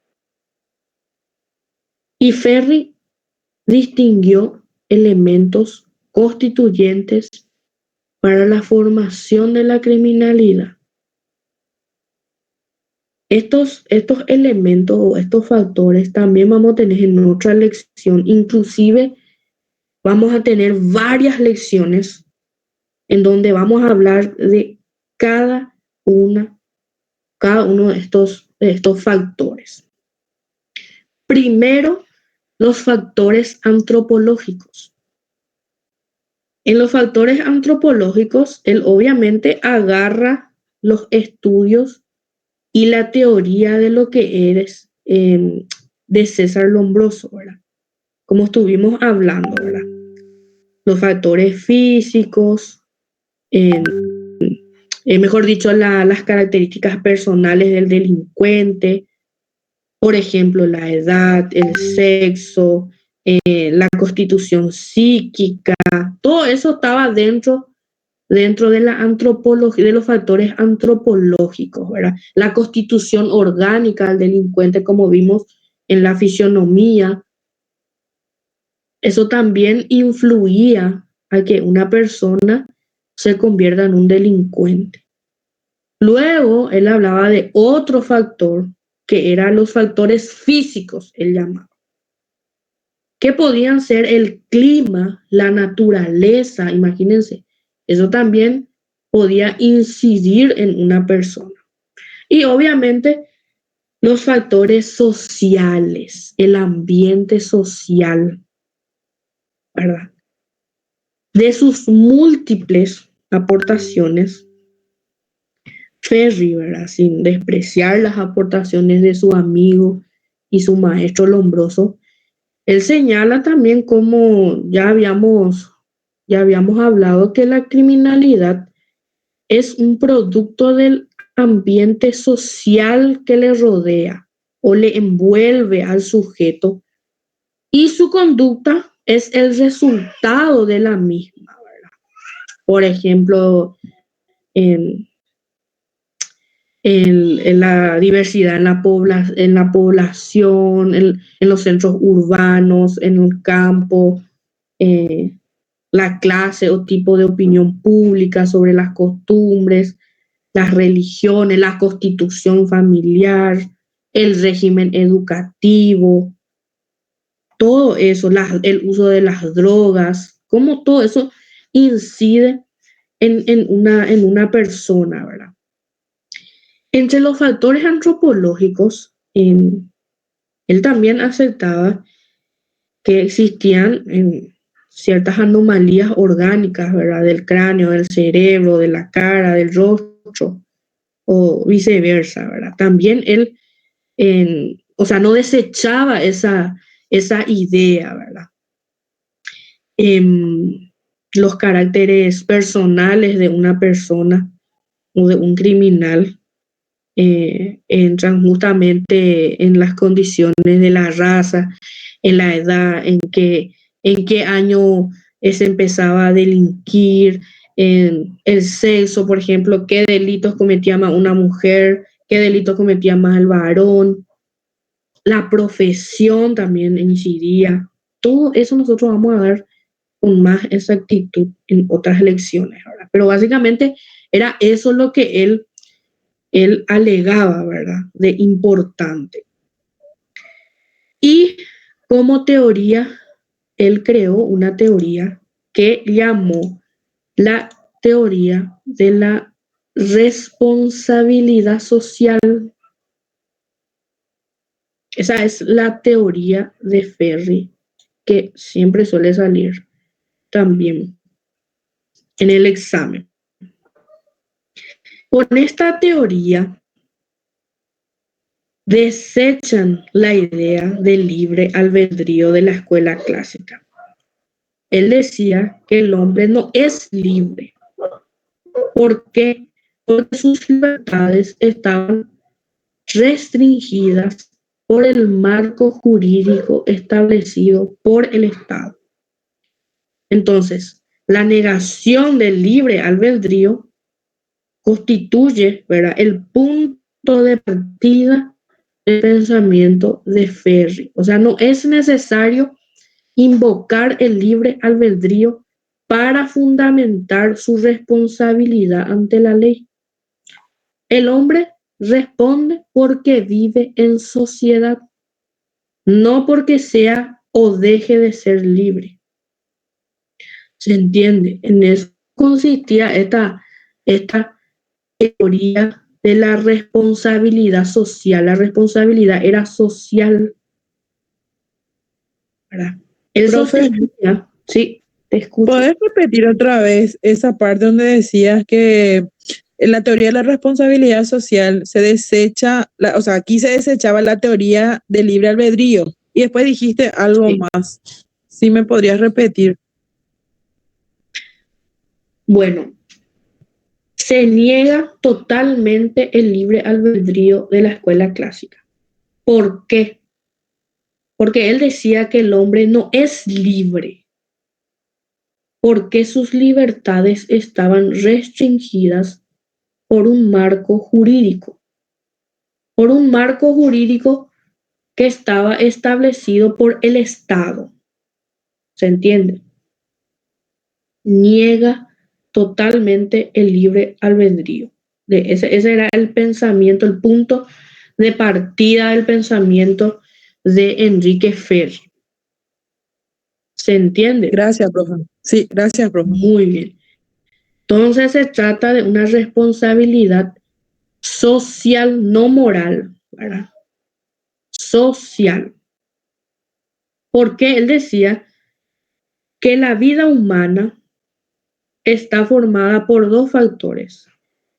Y Ferri distinguió elementos constituyentes para la formación de la criminalidad. Estos elementos o estos factores también vamos a tener en otra lección, inclusive vamos a tener varias lecciones en donde vamos a hablar de cada una, cada uno de estos factores. Primero, los factores antropológicos. En los factores antropológicos, él obviamente agarra los estudios y la teoría de lo que eres de César Lombroso, ¿verdad? Como estuvimos hablando, ¿verdad? Los factores físicos, mejor dicho, las características personales del delincuente, por ejemplo, la edad, el sexo, la constitución psíquica, todo eso estaba dentro de la antropología, de los factores antropológicos, ¿verdad? La constitución orgánica del delincuente, como vimos en la fisionomía, eso también influía a que una persona se convierta en un delincuente. Luego, él hablaba de otro factor, que eran los factores físicos, él llamaba, que podían ser el clima, la naturaleza, imagínense, eso también podía incidir en una persona. Y obviamente los factores sociales, el ambiente social, ¿verdad? De sus múltiples aportaciones, Ferri, ¿verdad? Sin despreciar las aportaciones de su amigo y su maestro Lombroso, él señala también como ya habíamos hablado que la criminalidad es un producto del ambiente social que le rodea o le envuelve al sujeto y su conducta es el resultado de la misma, ¿verdad? Por ejemplo, en, en la diversidad en la población, en los centros urbanos, en el campo, eh, la clase o tipo de opinión pública sobre las costumbres, las religiones, la constitución familiar, el régimen educativo, todo eso, el uso de las drogas, cómo todo eso incide en una persona, ¿verdad? Entre los factores antropológicos, él también aceptaba que existían ciertas anomalías orgánicas, ¿verdad? Del cráneo, del cerebro, de la cara, del rostro, o viceversa, ¿verdad? También él, o sea, no desechaba esa idea, ¿verdad? Los caracteres personales de una persona o de un criminal entran justamente en las condiciones de la raza, en la edad, en qué año se empezaba a delinquir, en el sexo, por ejemplo, qué delitos cometía más una mujer, qué delitos cometía más el varón, la profesión también incidía. Todo eso nosotros vamos a dar con más exactitud en otras lecciones, ¿verdad? Pero básicamente era eso lo que él alegaba, ¿verdad? De importante. Y como teoría, él creó una teoría que llamó la teoría de la responsabilidad social. Esa es la teoría de Ferri que siempre suele salir también en el examen. Con esta teoría desechan la idea del libre albedrío de la escuela clásica. Él decía que el hombre no es libre. ¿Por qué? Porque sus libertades estaban restringidas por el marco jurídico establecido por el Estado. Entonces, la negación del libre albedrío constituye, ¿verdad?, el punto de partida del pensamiento de Ferri. O sea, no es necesario invocar el libre albedrío para fundamentar su responsabilidad ante la ley. El hombre responde porque vive en sociedad, no porque sea o deje de ser libre. ¿Se entiende? En eso consistía esta teoría de la responsabilidad social. La responsabilidad era social, ¿verdad? Él Profe, sostenía, sí. te escucho. ¿Podés repetir otra vez esa parte donde decías que en la teoría de la responsabilidad social se desecha, o sea, aquí se desechaba la teoría del libre albedrío y después dijiste algo Sí. más? ¿Sí me podrías repetir? Bueno, se niega totalmente el libre albedrío de la escuela clásica. ¿Por qué? Porque él decía que el hombre no es libre, porque sus libertades estaban restringidas por un marco jurídico, que estaba establecido por el Estado. ¿Se entiende? Niega totalmente el libre albedrío. Ese era el pensamiento, el punto de partida del pensamiento de Enrique Ferri. ¿Se entiende? Gracias, profe. Sí, gracias, profe. Muy bien. Entonces se trata de una responsabilidad social, no moral, ¿verdad? Social. Porque él decía que la vida humana está formada por dos factores: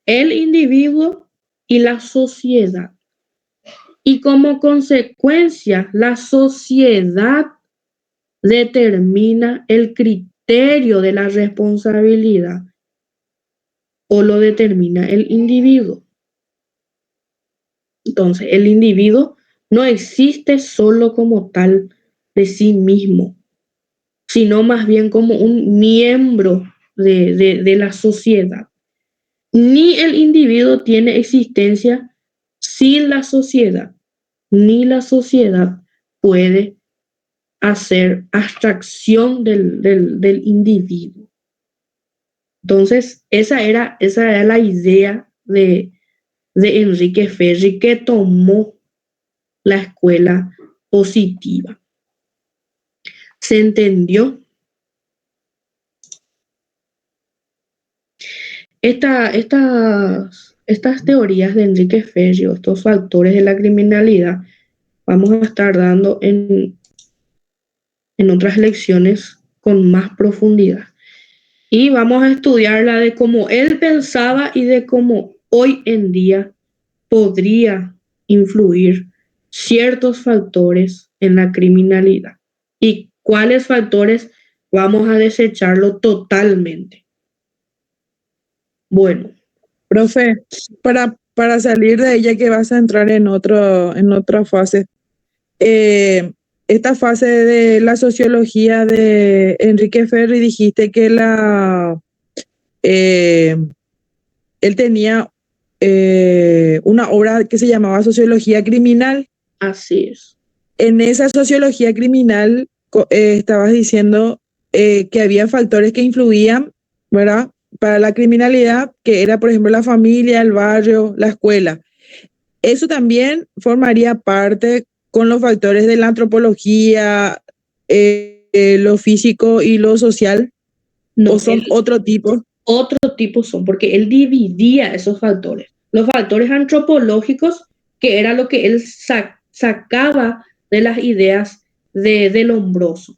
el individuo y la sociedad. Y como consecuencia, la sociedad determina el criterio de la responsabilidad o lo determina el individuo. Entonces, el individuo no existe solo como tal de sí mismo, sino más bien como un miembro de la sociedad. Ni el individuo tiene existencia sin la sociedad, ni la sociedad puede hacer abstracción del individuo. Entonces, esa era la idea de Enrique Ferri, que tomó la escuela positiva. ¿Se entendió? Estas teorías de Enrique Ferri, estos factores de la criminalidad, vamos a estar dando en otras lecciones con más profundidad. Y vamos a estudiar la de cómo él pensaba y de cómo hoy en día podría influir ciertos factores en la criminalidad y cuáles factores vamos a desecharlo totalmente. Bueno, Profe, para salir de ella que vas a entrar en otra fase, esta fase de la sociología de Enrique Ferri, dijiste que él tenía una obra que se llamaba Sociología Criminal. así es. En esa sociología criminal estabas diciendo que había factores que influían, ¿verdad?, para la criminalidad, que era, por ejemplo, la familia, el barrio, la escuela. Eso también formaría parte con los factores de la antropología, lo físico y lo social, No, o son otro tipo. Otro tipo son, porque él dividía esos factores. Los factores antropológicos, que era lo que él sacaba de las ideas de Lombroso.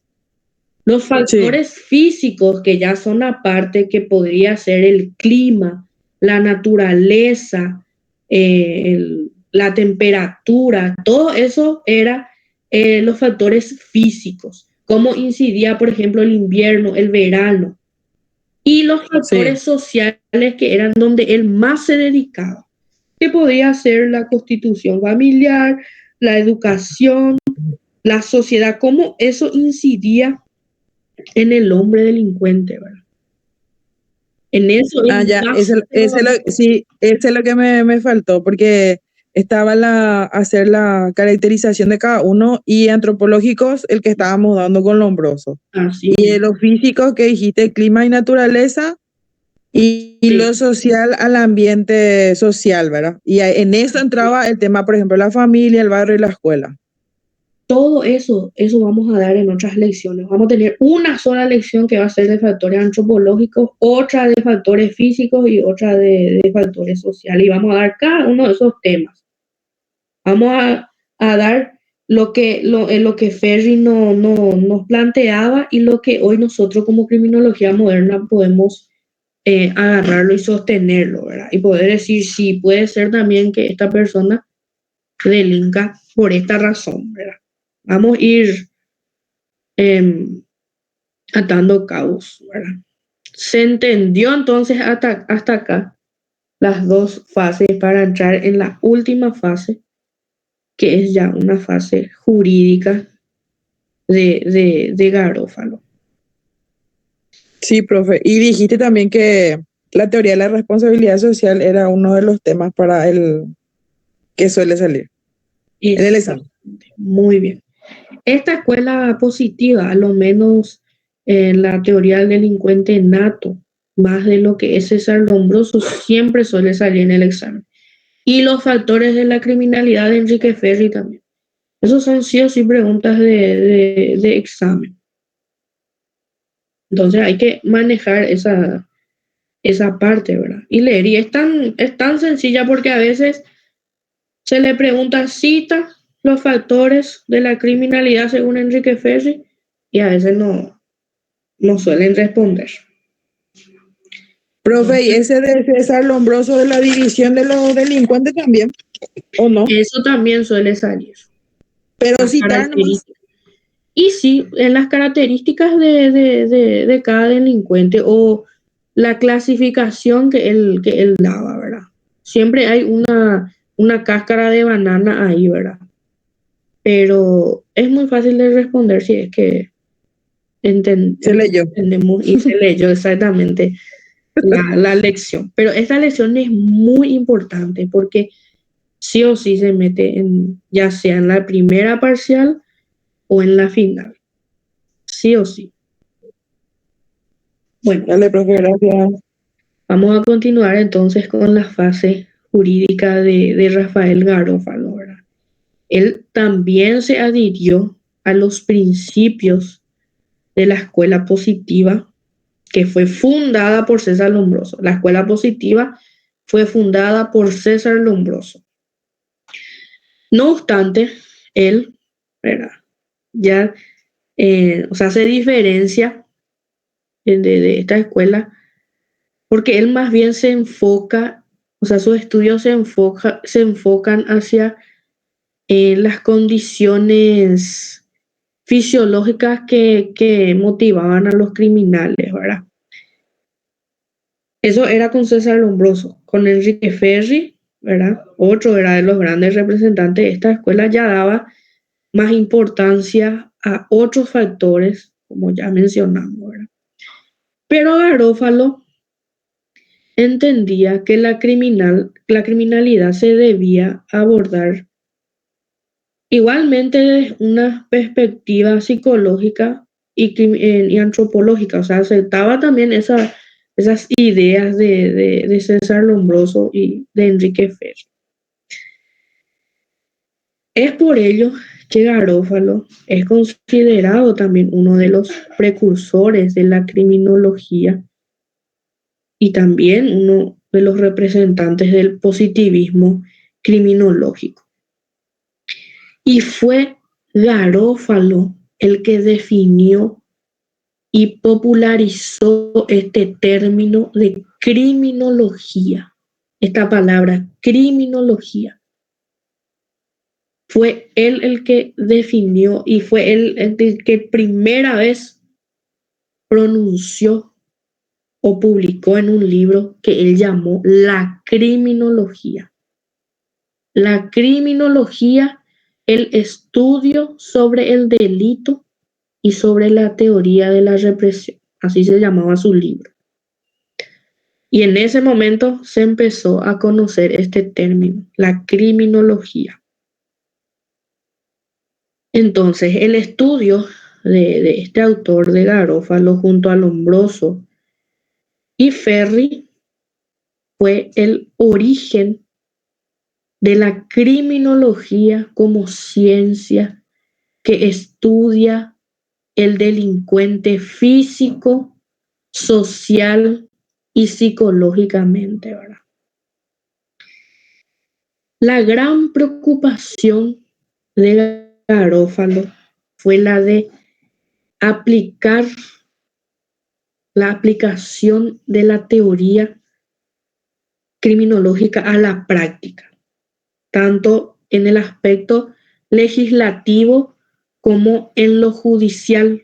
Los factores físicos, que ya son aparte, que podría ser el clima, la naturaleza, la temperatura, todo eso era los factores físicos. Cómo incidía, por ejemplo, el invierno, el verano. Y los factores sociales, que eran donde él más se dedicaba, que podía ser la constitución familiar, la educación, la sociedad, cómo eso incidía en el hombre delincuente, ¿verdad? En eso ese es lo que me faltó, porque estaba hacer la caracterización de cada uno, y antropológicos el que estábamos dando con Lombroso. Así y los físicos que dijiste, clima y naturaleza, y lo social al ambiente social, ¿verdad? Y en eso entraba el tema, por ejemplo, la familia, el barrio y la escuela. Todo eso vamos a dar en otras lecciones. Vamos a tener una sola lección que va a ser de factores antropológicos, otra de factores físicos y otra de factores sociales. Y vamos a dar cada uno de esos temas. Vamos a dar lo que Ferri nos planteaba y lo que hoy nosotros como criminología moderna podemos agarrarlo y sostenerlo, ¿verdad? Y poder decir, sí, puede ser también que esta persona delinca por esta razón, ¿verdad? Vamos a ir atando cabos, ¿verdad? Se entendió entonces hasta acá las dos fases para entrar en la última fase, que es ya una fase jurídica de Garófalo. Sí, profe. Y dijiste también que la teoría de la responsabilidad social era uno de los temas para el que suele salir en el examen. Muy bien. Esta escuela positiva, a lo menos en la teoría del delincuente nato, más de lo que es César Lombroso, siempre suele salir en el examen. Y los factores de la criminalidad de Enrique Ferri también. Esos son sí o sí preguntas de examen. Entonces hay que manejar esa parte, ¿verdad? Y leer. Y es tan sencilla porque a veces se le pregunta, cita los factores de la criminalidad según Enrique Ferri, y a veces no suelen responder. Profe, ¿y ese de César Lombroso de la división de los delincuentes también? ¿O no? Eso también suele salir. Pero citar nomás. Y sí, en las características de cada delincuente o la clasificación que él daba, ¿verdad? Siempre hay una cáscara de banana ahí, ¿verdad? Pero es muy fácil de responder si es que Se leyó. entendemos y se leyó exactamente la lección. Pero esta lección es muy importante porque sí o sí se mete ya sea en la primera parcial o en la final. Sí o sí. Bueno, Dale, profe, gracias. vamos a continuar entonces con la fase jurídica de Rafael Garófalo, ¿verdad? Él también se adhirió a los principios de la escuela positiva que fue fundada por César Lombroso. La escuela positiva fue fundada por César Lombroso. No obstante, él, ¿verdad? Ya, o sea, se diferencia de esta escuela porque él más bien se enfoca, o sea, sus estudios se enfocan hacia las condiciones fisiológicas que motivaban a los criminales, ¿verdad? Eso era con César Lombroso. Con Enrique Ferri, ¿verdad? Otro era de los grandes representantes de esta escuela, ya daba más importancia a otros factores, como ya mencionamos, ¿verdad? Pero Garófalo entendía que la criminalidad se debía abordar igualmente desde una perspectiva psicológica y antropológica, o sea, aceptaba también esas ideas de César Lombroso y de Enrique Ferri. Es por ello que Garófalo es considerado también uno de los precursores de la criminología y también uno de los representantes del positivismo criminológico. Y fue Garófalo el que definió y popularizó este término de criminología. Esta palabra, criminología. Fue él el que definió y fue él el que primera vez pronunció o publicó en un libro que él llamó la criminología. La criminología, el estudio sobre el delito y sobre la teoría de la represión. Así se llamaba su libro. Y en ese momento se empezó a conocer este término, la criminología. Entonces, el estudio de este autor de Garófalo junto a Lombroso y Ferri fue el origen de la criminología como ciencia que estudia el delincuente físico, social y psicológicamente, ¿verdad? La gran preocupación de Garófalo fue la de aplicar la aplicación de la teoría criminológica a la práctica, tanto en el aspecto legislativo como en lo judicial.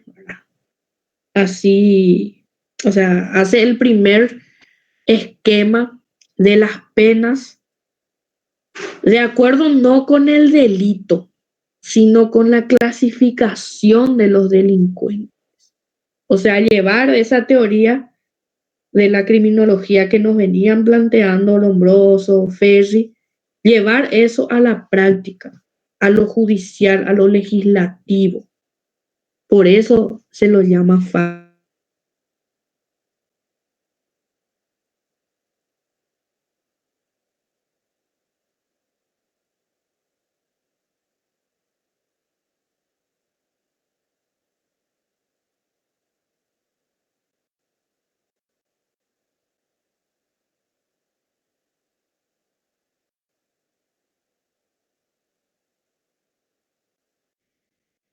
Así, o sea, hace el primer esquema de las penas de acuerdo no con el delito, sino con la clasificación de los delincuentes. O sea, llevar esa teoría de la criminología que nos venían planteando Lombroso, Ferri, llevar eso a la práctica, a lo judicial, a lo legislativo. Por eso se lo llama FA.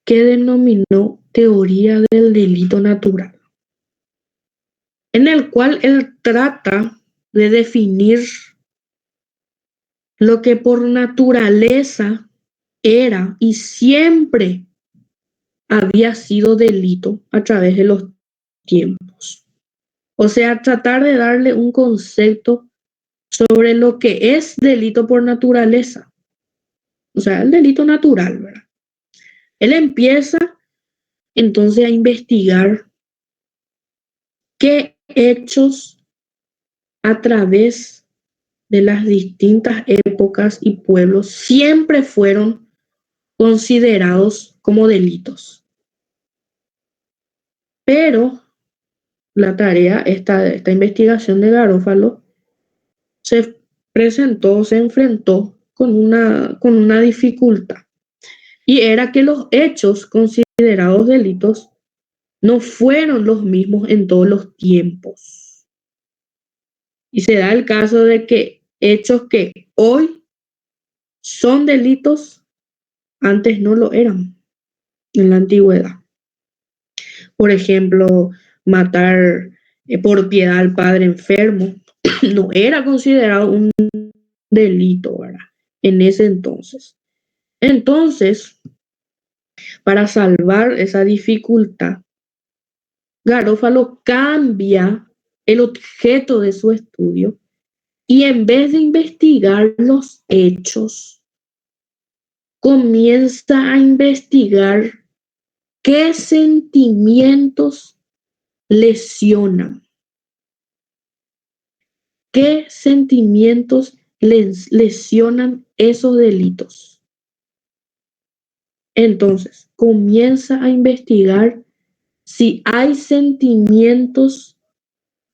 Que denominó teoría del delito natural, en el cual él trata de definir lo que por naturaleza era y siempre había sido delito a través de los tiempos. O sea, tratar de darle un concepto sobre lo que es delito por naturaleza. O sea, el delito natural, ¿verdad? Él empieza entonces a investigar qué hechos a través de las distintas épocas y pueblos siempre fueron considerados como delitos. Pero la tarea, esta investigación de Garófalo, se se enfrentó con una dificultad. Y era que los hechos considerados delitos no fueron los mismos en todos los tiempos. Y se da el caso de que hechos que hoy son delitos, antes no lo eran en la antigüedad. Por ejemplo, matar por piedad al padre enfermo no era considerado un delito, ¿verdad? En ese entonces. Entonces, para salvar esa dificultad, Garófalo cambia el objeto de su estudio y en vez de investigar los hechos, comienza a investigar qué sentimientos lesionan, qué sentimientos lesionan esos delitos. Entonces, comienza a investigar si hay sentimientos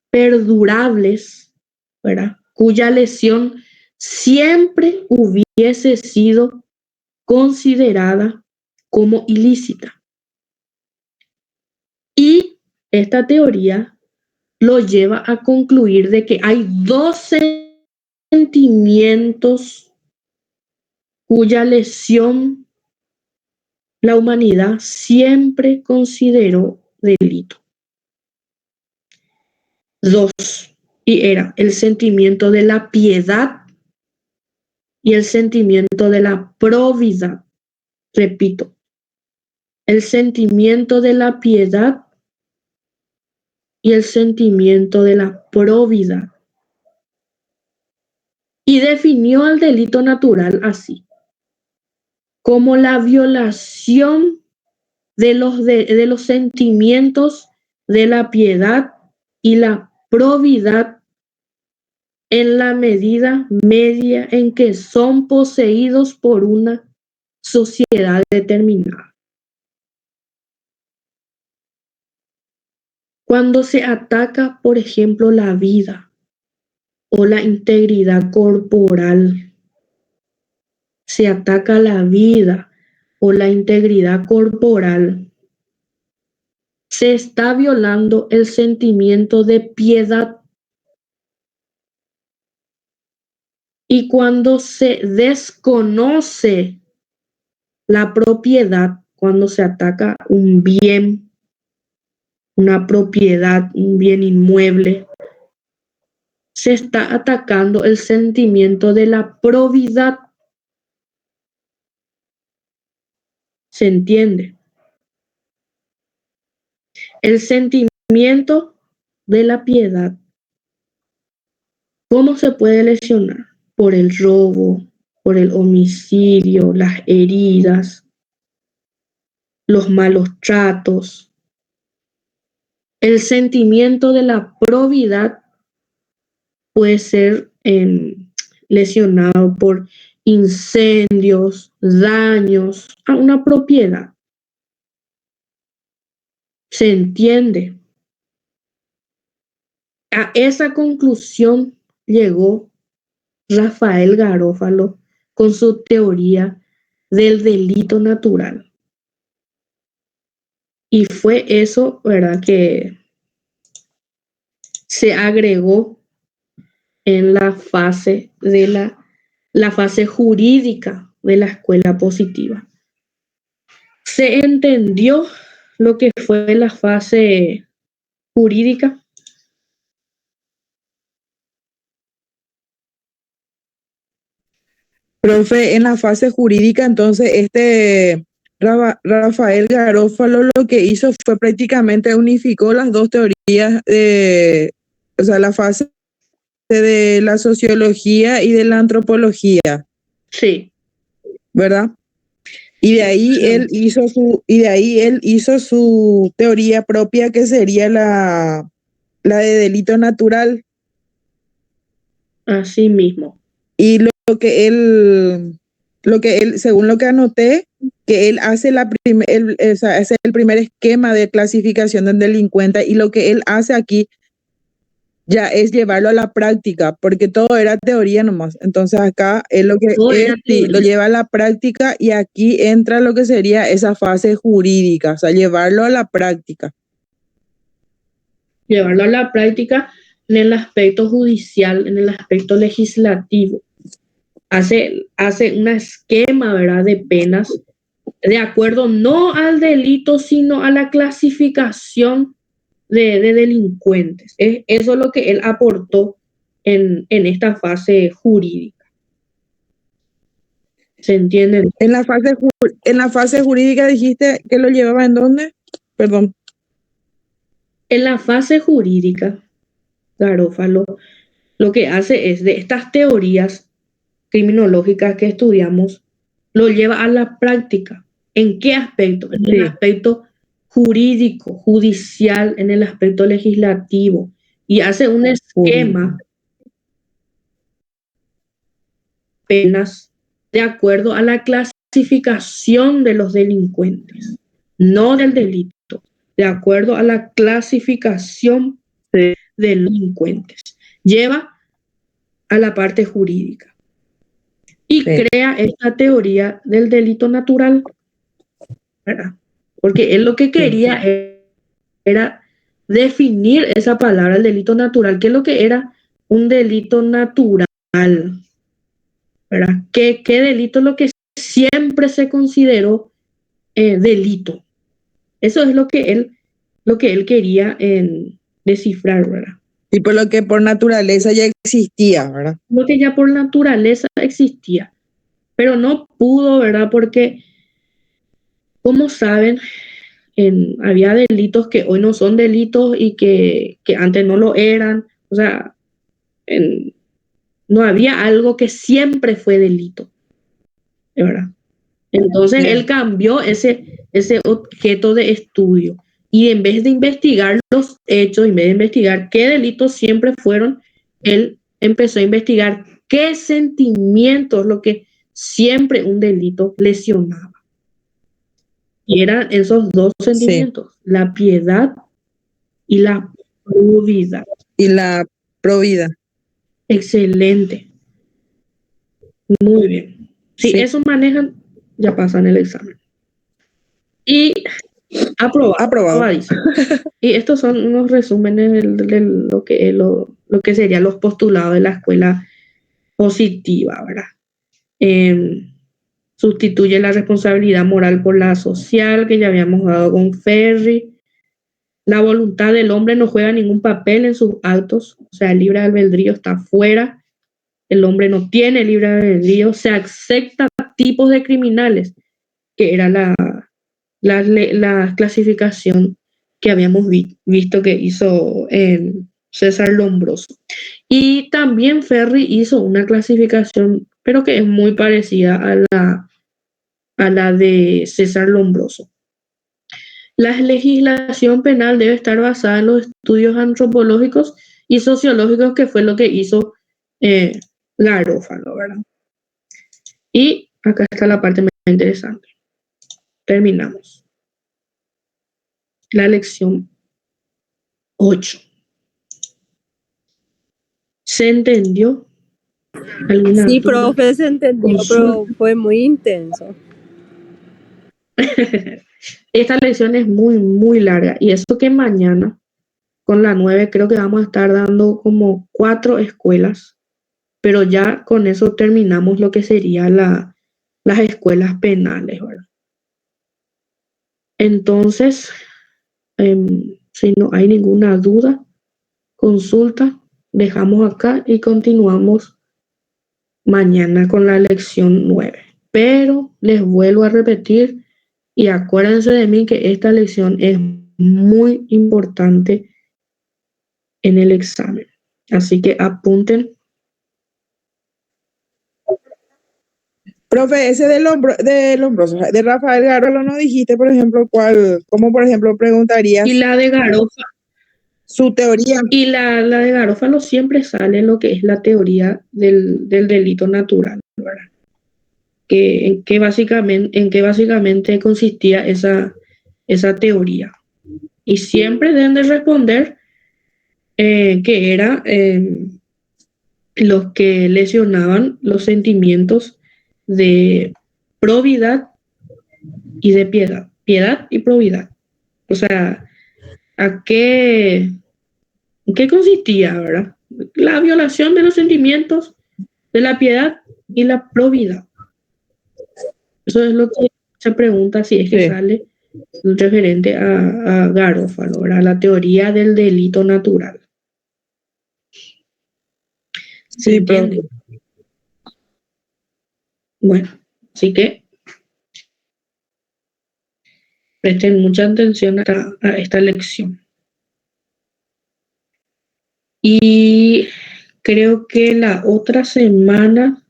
perdurables, ¿verdad? Cuya lesión siempre hubiese sido considerada como ilícita. Y esta teoría lo lleva a concluir de que hay dos sentimientos cuya lesión la humanidad siempre consideró delito. Dos, y era el sentimiento de la piedad y el sentimiento de la probidad. Repito, el sentimiento de la piedad y el sentimiento de la probidad. Y definió al delito natural así, como la violación de los sentimientos de la piedad y la probidad en la medida media en que son poseídos por una sociedad determinada. Cuando se ataca, por ejemplo, la vida o la integridad corporal, se ataca la vida o la integridad corporal, se está violando el sentimiento de piedad. Y cuando se desconoce la propiedad, cuando se ataca un bien, una propiedad, un bien inmueble, se está atacando el sentimiento de la probidad. ¿Se entiende? El sentimiento de la piedad. ¿Cómo se puede lesionar? Por el robo, por el homicidio, las heridas, los malos tratos. El sentimiento de la probidad puede ser lesionado por incendios, daños a una propiedad. ¿Se entiende? A esa conclusión llegó Rafael Garófalo con su teoría del delito natural. Y fue eso, ¿verdad?, que se agregó en la fase de la fase jurídica de la escuela positiva. Se entendió lo que fue la fase jurídica. Profe, en la fase jurídica, entonces, Rafael Garófalo lo que hizo fue prácticamente unificó las dos teorías o sea, la fase de la sociología y de la antropología, Sí. ¿verdad? Y de ahí él hizo su teoría propia, que sería la de delito natural. Así mismo. Y lo que él, según lo que anoté, que él hace o sea, es el primer esquema de clasificación del delincuente, y lo que él hace aquí ya es llevarlo a la práctica, porque todo era teoría nomás. Entonces acá él lo que Todo es, era sí, lo teoría. lleva a la práctica, y aquí entra lo que sería esa fase jurídica, o sea, llevarlo a la práctica. Llevarlo a la práctica en el aspecto judicial, en el aspecto legislativo. Hace un esquema, ¿verdad?, de penas de acuerdo no al delito, sino a la clasificación de delincuentes. Eso es lo que él aportó en esta fase jurídica. ¿Se entiende? En la fase jurídica dijiste que lo llevaba ¿en dónde? Perdón. En la fase jurídica, Garófalo lo que hace es de estas teorías criminológicas que estudiamos, lo lleva a la práctica. ¿En qué aspecto? En el aspecto jurídico, judicial, en el aspecto legislativo, y hace un esquema de penas de acuerdo a la clasificación de los delincuentes, no del delito, de acuerdo a la clasificación de delincuentes. Lleva a la parte jurídica y crea esta teoría del delito natural, ¿verdad? Porque él lo que quería era definir esa palabra, el delito natural. ¿Qué es lo que era un delito natural? ¿Verdad? ¿Qué delito es lo que siempre se consideró delito? Eso es lo que él quería descifrar, ¿verdad? Y por lo que por naturaleza ya existía, ¿verdad? Lo que ya por naturaleza existía, pero no pudo, ¿verdad? Porque, como saben, había delitos que hoy no son delitos y que antes no lo eran. O sea, no había algo que siempre fue delito, ¿verdad? Entonces él cambió ese objeto de estudio, y en vez de investigar los hechos, en vez de investigar qué delitos siempre fueron, él empezó a investigar qué sentimientos, lo que siempre un delito lesionaba. Y eran esos dos sentimientos, la piedad y la probidad. Y la probidad. Excelente. Muy bien. Si eso manejan, ya pasan el examen. Y aprobado. Y estos son unos resúmenes de lo que serían los postulados de la escuela positiva, ¿verdad? sustituye la responsabilidad moral por la social que ya habíamos dado con Ferri. La voluntad del hombre no juega ningún papel en sus actos, o sea, el libre albedrío está fuera, el hombre no tiene libre albedrío, se aceptan tipos de criminales, que era la clasificación que habíamos visto que hizo César Lombroso. Y también Ferri hizo una clasificación, pero que es muy parecida a la de César Lombroso. La legislación penal debe estar basada en los estudios antropológicos y sociológicos, que fue lo que hizo Garófalo, ¿verdad? Y acá está la parte más interesante. Terminamos. La lección 8. ¿Se entendió? ¿Alguna Sí, duda? profe, se entendió, pero fue muy intenso. Esta lección es muy, muy larga. Y eso que mañana, con la 9, creo que vamos a estar dando como 4 escuelas, pero ya con eso terminamos lo que sería las escuelas penales, ¿verdad? Entonces, si no hay ninguna duda, consulta, dejamos acá y continuamos mañana con la lección 9. Pero les vuelvo a repetir y acuérdense de mí que esta lección es muy importante en el examen. Así que apunten. Profe, ese del Lombroso, de Rafael Garolo, no dijiste, por ejemplo, cómo, por ejemplo, Y preguntarías la de Garófalo, su teoría. y la de Garófalo siempre sale lo que es la teoría del delito natural, ¿verdad? En qué básicamente consistía esa teoría. Y siempre deben de responder que era los que lesionaban los sentimientos de probidad y de piedad. Piedad y probidad. O sea, ¿en qué consistía, verdad? La violación de los sentimientos de la piedad y la probidad. Eso es lo que se pregunta si es que Sí, sale referente a Garófalo, ¿verdad? La teoría del delito natural. ¿Se sí, profe. entiende? Bueno, así que presten mucha atención a esta lección. Y creo que la otra semana,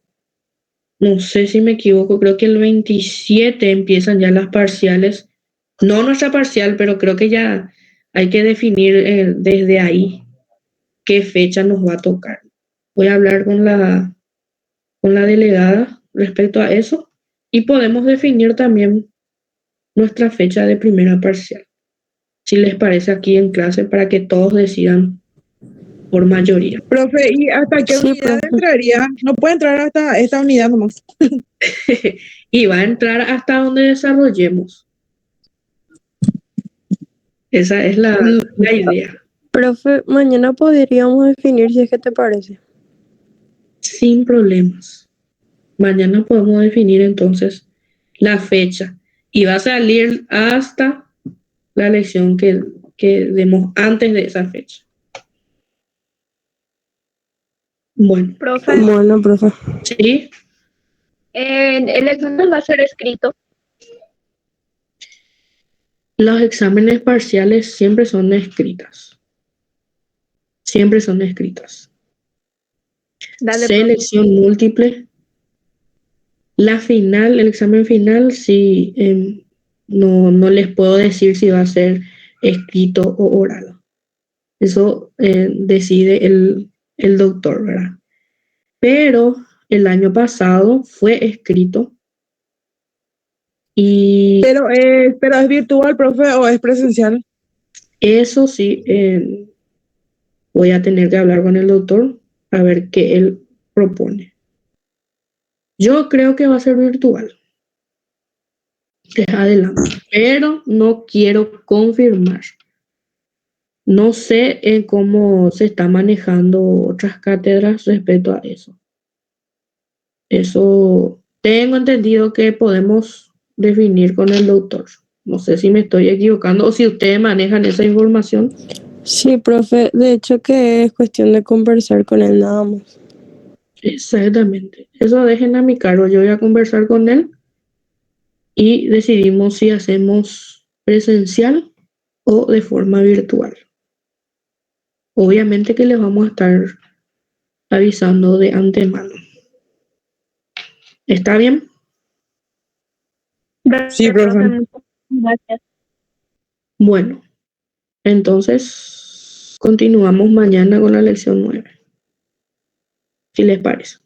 no sé si me equivoco, creo que el 27 empiezan ya las parciales. No nuestra parcial, pero creo que ya hay que definir desde ahí qué fecha nos va a tocar. Voy a hablar con la delegada respecto a eso y podemos definir también nuestra fecha de primera parcial, si les parece aquí en clase, para que todos decidan por mayoría. Profe, ¿y hasta qué Sí, unidad profe. entraría? No puede entrar hasta esta unidad nomás. Y va a entrar hasta donde desarrollemos. Esa es la idea. Profe, mañana podríamos definir si es que te parece. Sin problemas. Mañana podemos definir entonces la fecha y va a salir hasta la lección que demos antes de esa fecha. Bueno, Profe, Bueno, profe. sí, el examen va a ser escrito. los exámenes parciales siempre son escritas. Siempre son escritas. Dale, profe. Selección múltiple. La final, el examen final, sí, no les puedo decir si va a ser escrito o oral. Eso decide el doctor, ¿verdad? Pero el año pasado fue escrito y Pero ¿es virtual, profe, o es presencial? eso sí, voy a tener que hablar con el doctor a ver qué él propone. Yo creo que va a ser virtual. Adelante, pero no quiero confirmar. No sé cómo se está manejando otras cátedras respecto a eso. Eso Tengo entendido que podemos definir con el doctor. No sé si me estoy equivocando o si ustedes manejan esa información. Sí, profe, de hecho que es cuestión de conversar con él nada más. Exactamente. Eso dejen a mi cargo. Yo voy a conversar con él y decidimos si hacemos presencial o de forma virtual. Obviamente que les vamos a estar avisando de antemano. ¿Está bien? Sí, profe. Gracias. Bueno, entonces continuamos mañana con la lección 9. Si les parece.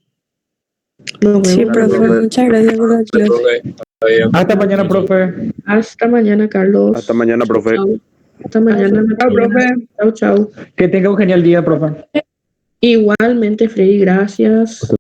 Nos Sí, vemos. profe, muchas gracias por la clase. Hasta mañana, profe. Hasta mañana, Carlos. Hasta mañana, profe. Chao. Hasta mañana, Chao, Matías. profe. Chao, chao. Que tenga un genial día, profe. Igualmente, Freddy, gracias.